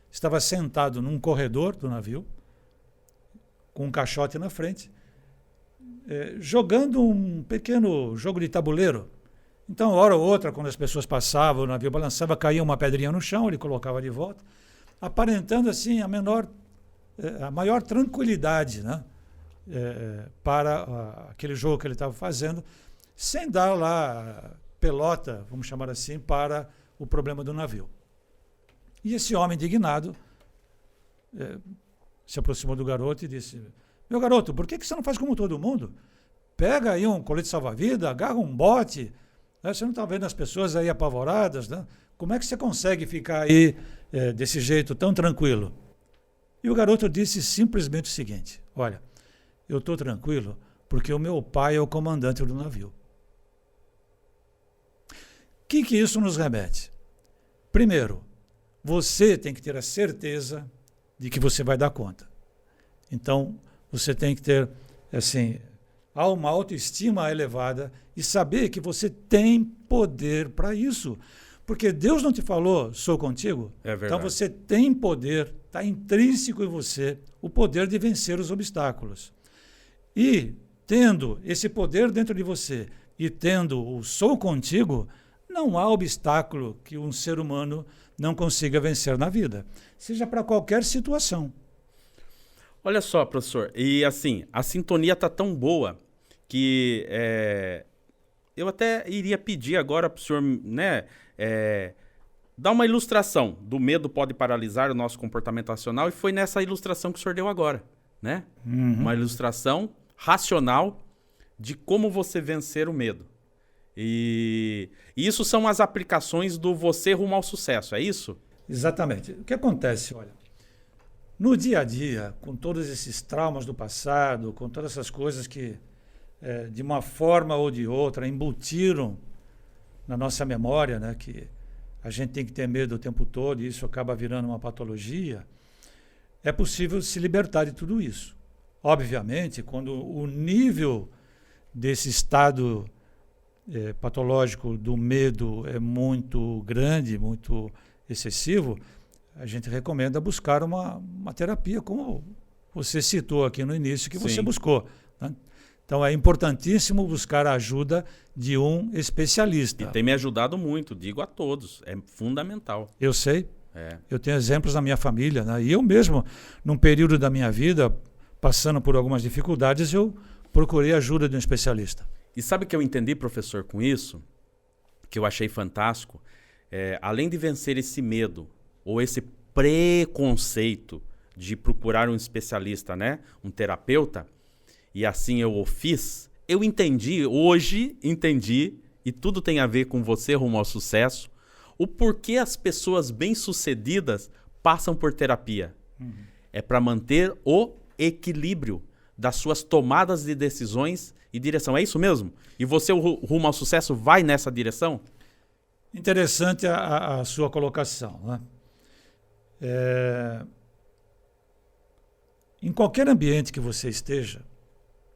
estava sentado num corredor do navio, com um caixote na frente, jogando um pequeno jogo de tabuleiro. Então, hora ou outra, quando as pessoas passavam, o navio balançava, caía uma pedrinha no chão, ele colocava de volta, aparentando assim a maior tranquilidade, né? Para aquele jogo que ele estava fazendo, sem dar lá pelota, vamos chamar assim, para o problema do navio. E esse homem indignado se aproximou do garoto e disse: meu garoto, por que você não faz como todo mundo? Pega aí um colete salva-vida, agarra um bote, né? Você não está vendo as pessoas aí apavoradas, né? Como é que você consegue ficar aí desse jeito tão tranquilo? E o garoto disse simplesmente o seguinte: olha, eu estou tranquilo porque o meu pai é o comandante do navio. O que isso nos remete? Primeiro, você tem que ter a certeza de que você vai dar conta. Então, você tem que ter, assim, uma autoestima elevada e saber que você tem poder para isso. Porque Deus não te falou, sou contigo? É verdade. Então, você tem poder, está intrínseco em você, o poder de vencer os obstáculos. E, tendo esse poder dentro de você e tendo o sou contigo, não há obstáculo que um ser humano não consiga vencer na vida, seja para qualquer situação. Olha só, professor, e assim, a sintonia está tão boa que eu até iria pedir agora para o senhor, né, dar uma ilustração do medo pode paralisar o nosso comportamento racional, e foi nessa ilustração que o senhor deu agora, né? Uhum. Uma ilustração racional de como você vencer o medo. E isso são as aplicações do você rumo ao sucesso, é isso? Exatamente. O que acontece, olha, no dia a dia, com todos esses traumas do passado, com todas essas coisas que, de uma forma ou de outra, embutiram na nossa memória, né, que a gente tem que ter medo o tempo todo e isso acaba virando uma patologia, é possível se libertar de tudo isso. Obviamente, quando o nível desse estado patológico do medo é muito grande, muito excessivo, a gente recomenda buscar uma terapia, como você citou aqui no início, que você buscou, né? Então é importantíssimo buscar a ajuda de um especialista. E tem me ajudado muito, digo a todos, é fundamental. Eu sei, eu tenho exemplos na minha família, né? E eu mesmo, num período da minha vida, passando por algumas dificuldades, eu procurei a ajuda de um especialista. E sabe o que eu entendi, professor, com isso? Que eu achei fantástico? Além de vencer esse medo ou esse preconceito de procurar um especialista, né? Um terapeuta, e assim eu o fiz, eu hoje entendi, e tudo tem a ver com você rumo ao sucesso, o porquê as pessoas bem-sucedidas passam por terapia. É para manter o equilíbrio das suas tomadas de decisões e direção. É isso mesmo? E você, rumo ao sucesso, vai nessa direção? Interessante a sua colocação, né? Em qualquer ambiente que você esteja,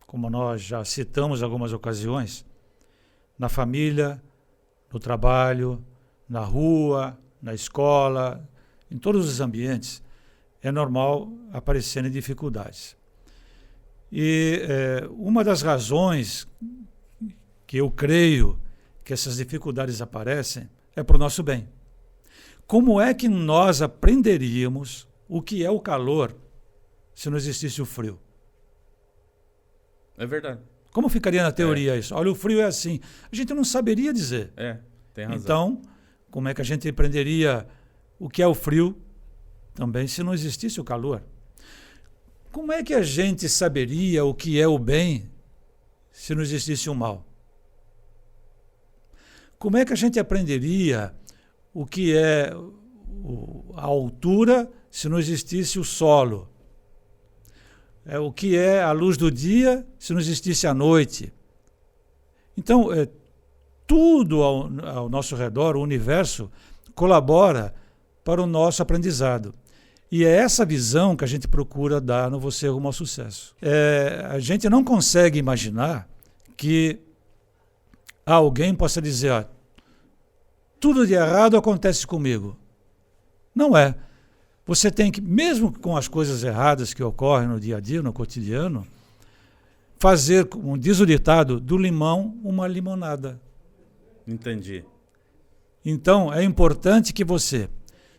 como nós já citamos em algumas ocasiões, na família, no trabalho, na rua, na escola, em todos os ambientes, é normal aparecerem dificuldades. E uma das razões que eu creio que essas dificuldades aparecem é para o nosso bem. Como é que nós aprenderíamos o que é o calor se não existisse o frio? É verdade. Como ficaria na teoria isso? Olha, o frio é assim. A gente não saberia dizer. Tem razão. Então, como é que a gente aprenderia o que é o frio também se não existisse o calor? Como é que a gente saberia o que é o bem se não existisse o mal? Como é que a gente aprenderia o que é a altura se não existisse o solo? O que é a luz do dia se não existisse a noite? Então, tudo ao nosso redor, o universo, colabora para o nosso aprendizado. E é essa visão que a gente procura dar no Você Rumo ao Sucesso. A gente não consegue imaginar que alguém possa dizer, tudo de errado acontece comigo. Não é. Você tem que, mesmo com as coisas erradas que ocorrem no dia a dia, no cotidiano, fazer, como diz o ditado, do limão uma limonada. Entendi. Então, é importante que você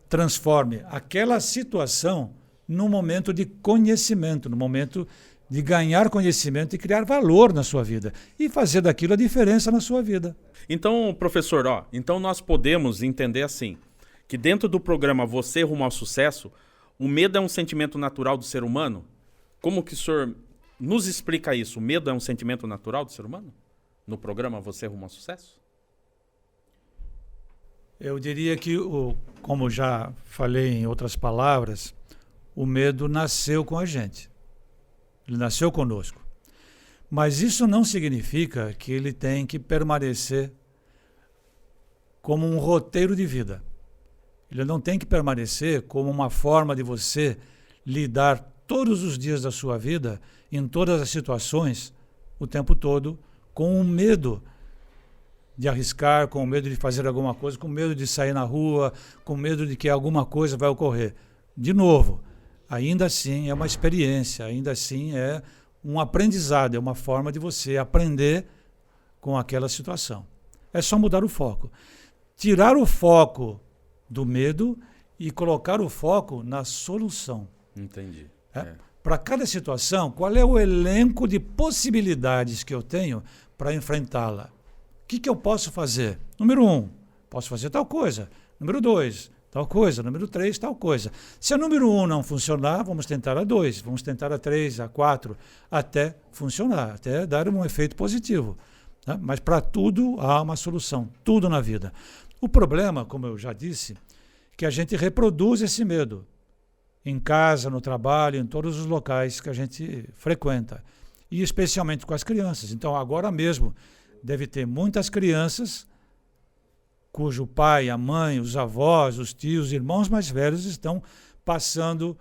transforme aquela situação num momento de conhecimento, no momento de ganhar conhecimento e criar valor na sua vida e fazer daquilo a diferença na sua vida. Então, professor, então nós podemos entender assim, que dentro do programa Você Rumo ao Sucesso, o medo é um sentimento natural do ser humano? Como que o senhor nos explica isso? O medo é um sentimento natural do ser humano? No programa Você Rumo ao Sucesso? Eu diria que, como já falei em outras palavras, o medo nasceu com a gente. Ele nasceu conosco. Mas isso não significa que ele tem que permanecer como um roteiro de vida. Ele não tem que permanecer como uma forma de você lidar todos os dias da sua vida, em todas as situações, o tempo todo, com o medo de arriscar, com medo de fazer alguma coisa, com medo de sair na rua, com medo de que alguma coisa vai ocorrer. De novo, ainda assim é uma experiência, ainda assim é um aprendizado, é uma forma de você aprender com aquela situação. É só mudar o foco. Tirar o foco do medo e colocar o foco na solução. Entendi. Para cada situação, qual é o elenco de possibilidades que eu tenho para enfrentá-la? O que eu posso fazer? Número 1, posso fazer tal coisa. Número 2, tal coisa. Número 3, tal coisa. Se a número 1 não funcionar, vamos tentar a 2, vamos tentar a 3, a 4, até funcionar, até dar um efeito positivo. Né? Mas para tudo há uma solução, tudo na vida. O problema, como eu já disse, é que a gente reproduz esse medo em casa, no trabalho, em todos os locais que a gente frequenta. E especialmente com as crianças. Então, agora mesmo, deve ter muitas crianças cujo pai, a mãe, os avós, os tios, os irmãos mais velhos estão passando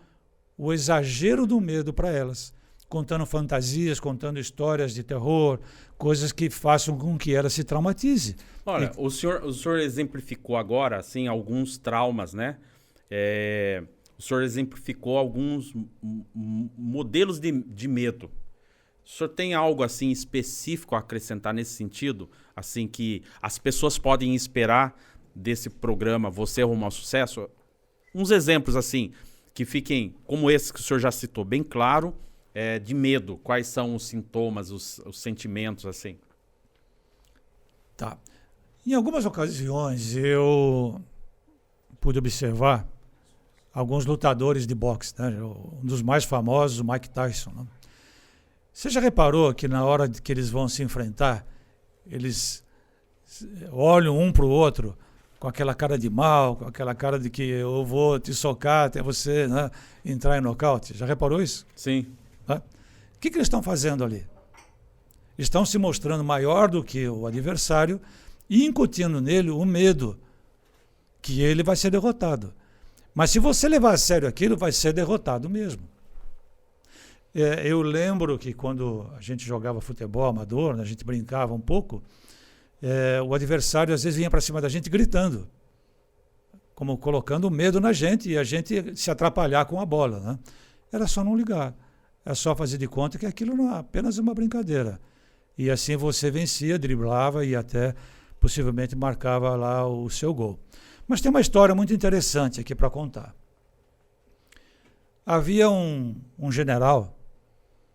o exagero do medo para elas, contando fantasias, contando histórias de terror, coisas que façam com que ela se traumatize. Olha, o senhor exemplificou agora assim, alguns traumas, né? O senhor exemplificou alguns modelos de medo. O senhor tem algo assim específico a acrescentar nesse sentido? Assim que as pessoas podem esperar desse programa Você Rumo ao Sucesso? Uns exemplos assim, que fiquem, como esse que o senhor já citou, bem claro, de medo. Quais são os sintomas, os sentimentos, assim? Tá. Em algumas ocasiões eu pude observar alguns lutadores de boxe, né? Um dos mais famosos, o Mike Tyson, né? Você já reparou que na hora que eles vão se enfrentar, eles olham um para o outro com aquela cara de mal, com aquela cara de que eu vou te socar até você, né, entrar em nocaute? Já reparou isso? Sim. Né? O que eles estão fazendo ali? Estão se mostrando maior do que o adversário e incutindo nele o medo que ele vai ser derrotado. Mas se você levar a sério aquilo, vai ser derrotado mesmo. Eu lembro que quando a gente jogava futebol amador, a gente brincava um pouco, o adversário às vezes vinha para cima da gente gritando. como colocando medo na gente e a gente se atrapalhar com a bola, né? Era só não ligar. É só fazer de conta que aquilo não é apenas uma brincadeira. E assim você vencia, driblava e até possivelmente marcava lá o seu gol. Mas tem uma história muito interessante aqui para contar. Havia um general,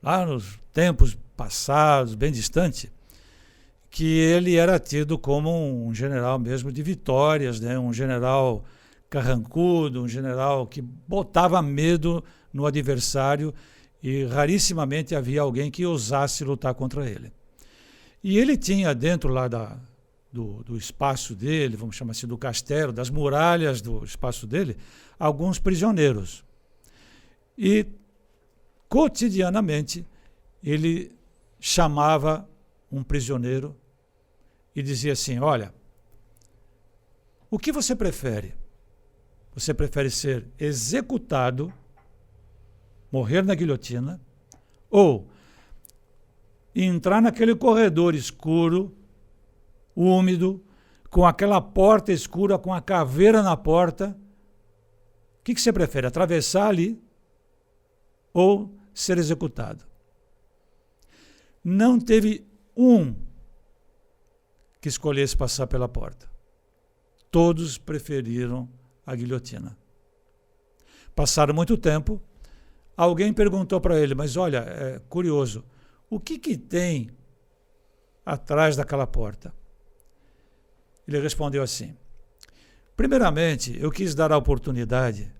lá nos tempos passados, bem distante, que ele era tido como um general mesmo de vitórias, né? Um general carrancudo, um general que botava medo no adversário e rarissimamente havia alguém que ousasse lutar contra ele. E ele tinha dentro lá do espaço dele, vamos chamar assim, do castelo, das muralhas do espaço dele, alguns prisioneiros. E cotidianamente ele chamava um prisioneiro e dizia assim: olha, o que você prefere? Você prefere ser executado, morrer na guilhotina, ou entrar naquele corredor escuro, úmido, com aquela porta escura, com a caveira na porta? O que você prefere? Atravessar ali ou ser executado? Não teve um que escolhesse passar pela porta. Todos preferiram a guilhotina. Passaram muito tempo, alguém perguntou para ele: mas olha, é curioso, o que tem atrás daquela porta? Ele respondeu assim: primeiramente, eu quis dar a oportunidade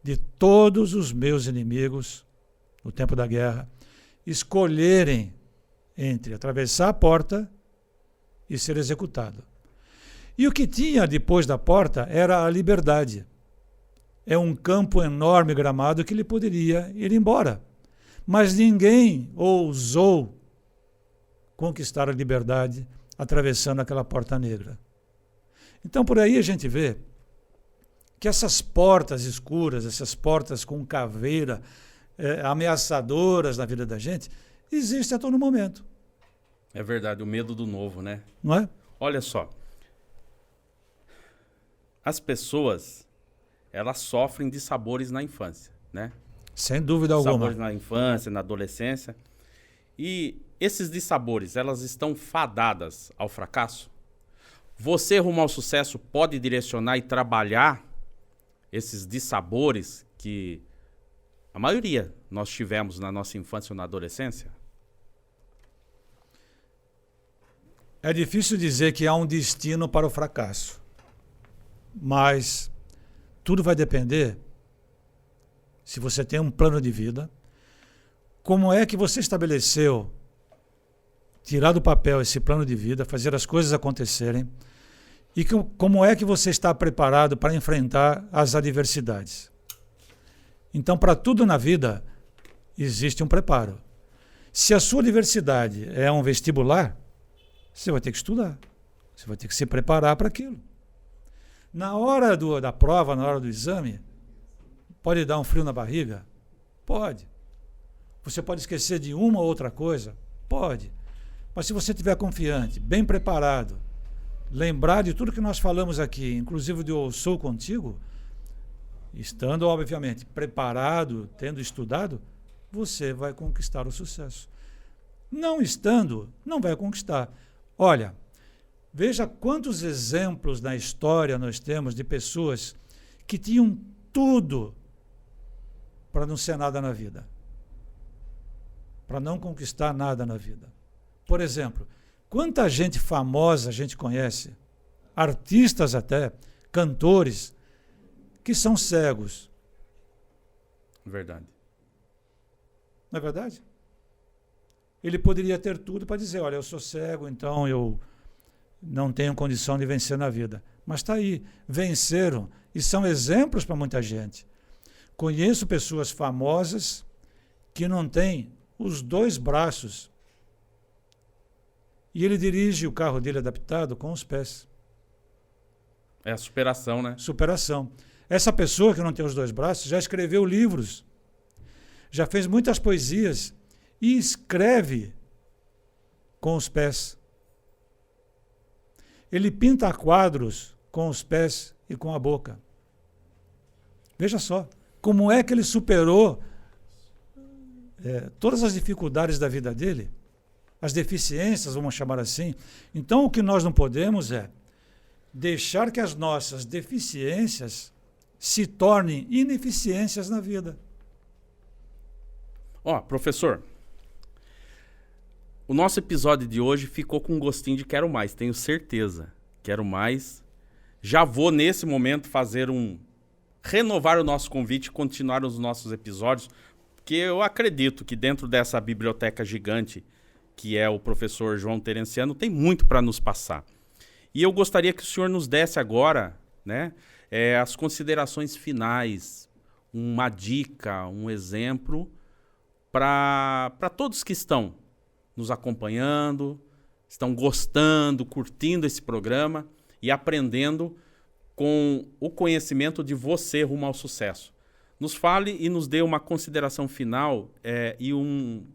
de todos os meus inimigos, no tempo da guerra, escolherem entre atravessar a porta e ser executado. E o que tinha depois da porta era a liberdade. É um campo enorme, gramado, que ele poderia ir embora. Mas ninguém ousou conquistar a liberdade atravessando aquela porta negra. Então, por aí a gente vê que essas portas escuras, essas portas com caveira, ameaçadoras na vida da gente, existem a todo momento. É verdade, o medo do novo, né? Não é? Olha só. As pessoas, elas sofrem de sabores na infância, né? Sem dúvida alguma. Sabores na infância, na adolescência. E esses dissabores, elas estão fadadas ao fracasso? Você, rumo ao sucesso, pode direcionar e trabalhar esses dissabores que a maioria nós tivemos na nossa infância ou na adolescência? É difícil dizer que há um destino para o fracasso, mas tudo vai depender se você tem um plano de vida, como é que você estabeleceu, tirar do papel esse plano de vida, fazer as coisas acontecerem, e como é que você está preparado para enfrentar as adversidades. Então, para tudo na vida, existe um preparo. Se a sua adversidade é um vestibular, você vai ter que estudar, você vai ter que se preparar para aquilo. Na hora da prova, na hora do exame, pode dar um frio na barriga? Pode. Você pode esquecer de uma ou outra coisa? Pode. Mas se você estiver confiante, bem preparado, lembrar de tudo que nós falamos aqui, inclusive do Eu Sou Contigo, estando, obviamente, preparado, tendo estudado, você vai conquistar o sucesso. Não estando, não vai conquistar. Olha, veja quantos exemplos na história nós temos de pessoas que tinham tudo para não ser nada na vida, para não conquistar nada na vida. Por exemplo, quanta gente famosa a gente conhece, artistas até, cantores, que são cegos. Verdade. Não é verdade? Ele poderia ter tudo para dizer: olha, eu sou cego, então eu não tenho condição de vencer na vida. Mas está aí, venceram e são exemplos para muita gente. Conheço pessoas famosas que não têm os dois braços e ele dirige o carro dele adaptado com os pés. É a superação, né? Superação. Essa pessoa que não tem os dois braços já escreveu livros, já fez muitas poesias e escreve com os pés. Ele pinta quadros com os pés e com a boca. Veja só, como é que ele superou todas as dificuldades da vida dele, as deficiências, vamos chamar assim. Então, o que nós não podemos é deixar que as nossas deficiências se tornem ineficiências na vida. Professor, o nosso episódio de hoje ficou com um gostinho de quero mais, tenho certeza. Quero mais. Já vou, nesse momento, renovar o nosso convite e continuar os nossos episódios, porque eu acredito que dentro dessa biblioteca gigante, que é o professor João Terenciano, tem muito para nos passar. E eu gostaria que o senhor nos desse agora, né, as considerações finais, uma dica, um exemplo, para todos que estão nos acompanhando, estão gostando, curtindo esse programa e aprendendo com o conhecimento de você rumo ao sucesso. Nos fale e nos dê uma consideração final e um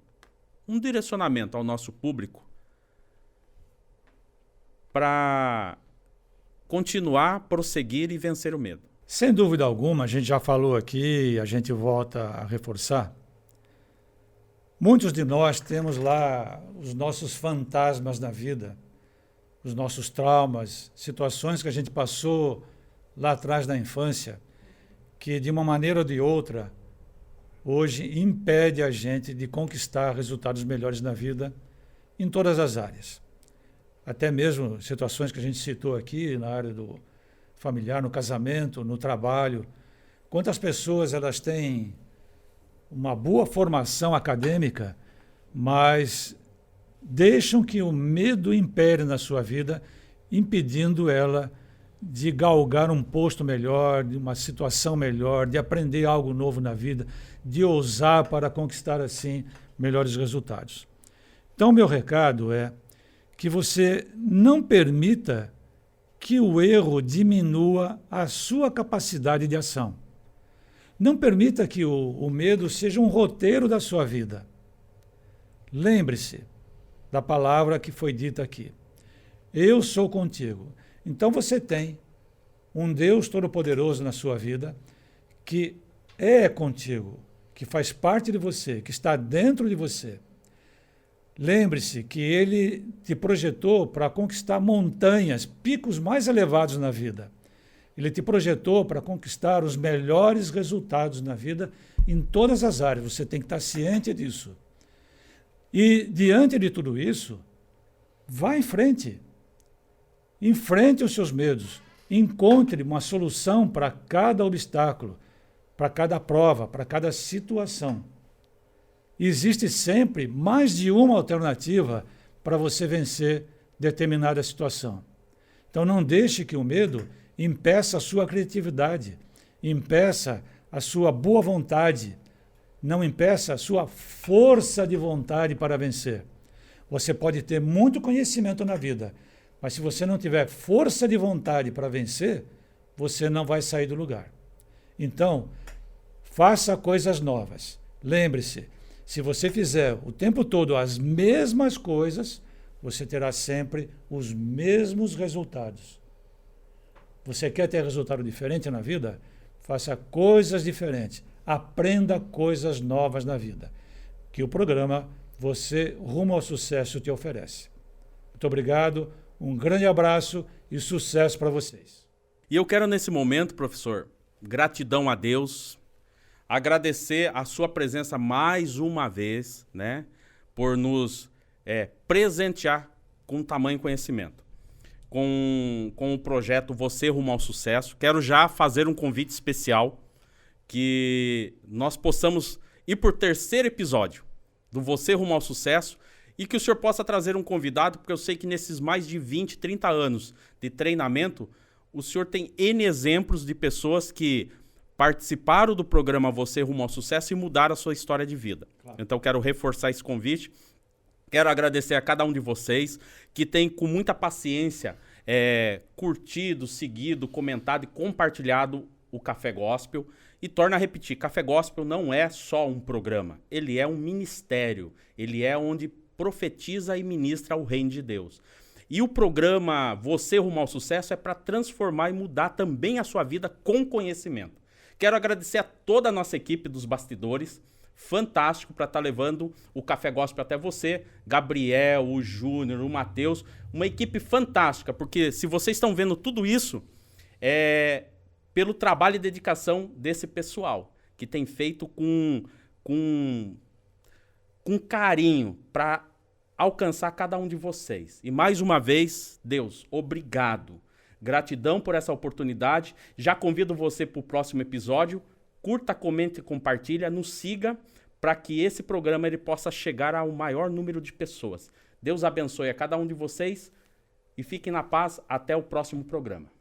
direcionamento ao nosso público para continuar, prosseguir e vencer o medo. Sem dúvida alguma, a gente já falou aqui, a gente volta a reforçar. Muitos de nós temos lá os nossos fantasmas na vida, os nossos traumas, situações que a gente passou lá atrás na infância, que de uma maneira ou de outra, hoje impede a gente de conquistar resultados melhores na vida em todas as áreas. Até mesmo situações que a gente citou aqui na área do familiar, no casamento, no trabalho. Quantas pessoas elas têm uma boa formação acadêmica, mas deixam que o medo impere na sua vida, impedindo ela de galgar um posto melhor, de uma situação melhor, de aprender algo novo na vida, de ousar para conquistar, assim, melhores resultados. Então, meu recado é que você não permita que o erro diminua a sua capacidade de ação. Não permita que o medo seja um roteiro da sua vida. Lembre-se da palavra que foi dita aqui. Eu sou contigo. Então você tem um Deus Todo-Poderoso na sua vida que é contigo, que faz parte de você, que está dentro de você. Lembre-se que ele te projetou para conquistar montanhas, picos mais elevados na vida. Ele te projetou para conquistar os melhores resultados na vida em todas as áreas. Você tem que estar ciente disso. E, diante de tudo isso, vá em frente. Enfrente os seus medos. Encontre uma solução para cada obstáculo, para cada prova, para cada situação. Existe sempre mais de uma alternativa para você vencer determinada situação. Então, não deixe que o medo impeça a sua criatividade, impeça a sua boa vontade, não impeça a sua força de vontade para vencer. Você pode ter muito conhecimento na vida, mas se você não tiver força de vontade para vencer, você não vai sair do lugar. Então, faça coisas novas. Lembre-se, se você fizer o tempo todo as mesmas coisas, você terá sempre os mesmos resultados. Você quer ter resultado diferente na vida? Faça coisas diferentes. Aprenda coisas novas na vida. Que o programa Você Rumo ao Sucesso te oferece. Muito obrigado, um grande abraço e sucesso para vocês. E eu quero nesse momento, professor, gratidão a Deus, agradecer a sua presença mais uma vez, né, por nos presentear com tamanho conhecimento. Com o projeto Você Rumo ao Sucesso. Quero já fazer um convite especial que nós possamos ir por terceiro episódio do Você Rumo ao Sucesso e que o senhor possa trazer um convidado, porque eu sei que nesses mais de 20, 30 anos de treinamento, o senhor tem N exemplos de pessoas que participaram do programa Você Rumo ao Sucesso e mudaram a sua história de vida. Claro. Então, quero reforçar esse convite. Quero agradecer a cada um de vocês que tem com muita paciência curtido, seguido, comentado e compartilhado o Café Gospel. E torna a repetir, Café Gospel não é só um programa, ele é um ministério, ele é onde profetiza e ministra o reino de Deus. E o programa Você Rumo ao Sucesso é para transformar e mudar também a sua vida com conhecimento. Quero agradecer a toda a nossa equipe dos bastidores, fantástico para estar levando o Café Gospel até você, Gabriel, o Júnior, o Matheus, uma equipe fantástica, porque se vocês estão vendo tudo isso, é pelo trabalho e dedicação desse pessoal, que tem feito com carinho para alcançar cada um de vocês. E mais uma vez, Deus, obrigado. Gratidão por essa oportunidade. Já convido você para o próximo episódio. Curta, comente e compartilha. Nos siga para que esse programa ele possa chegar ao maior número de pessoas. Deus abençoe a cada um de vocês e fiquem na paz. Até o próximo programa.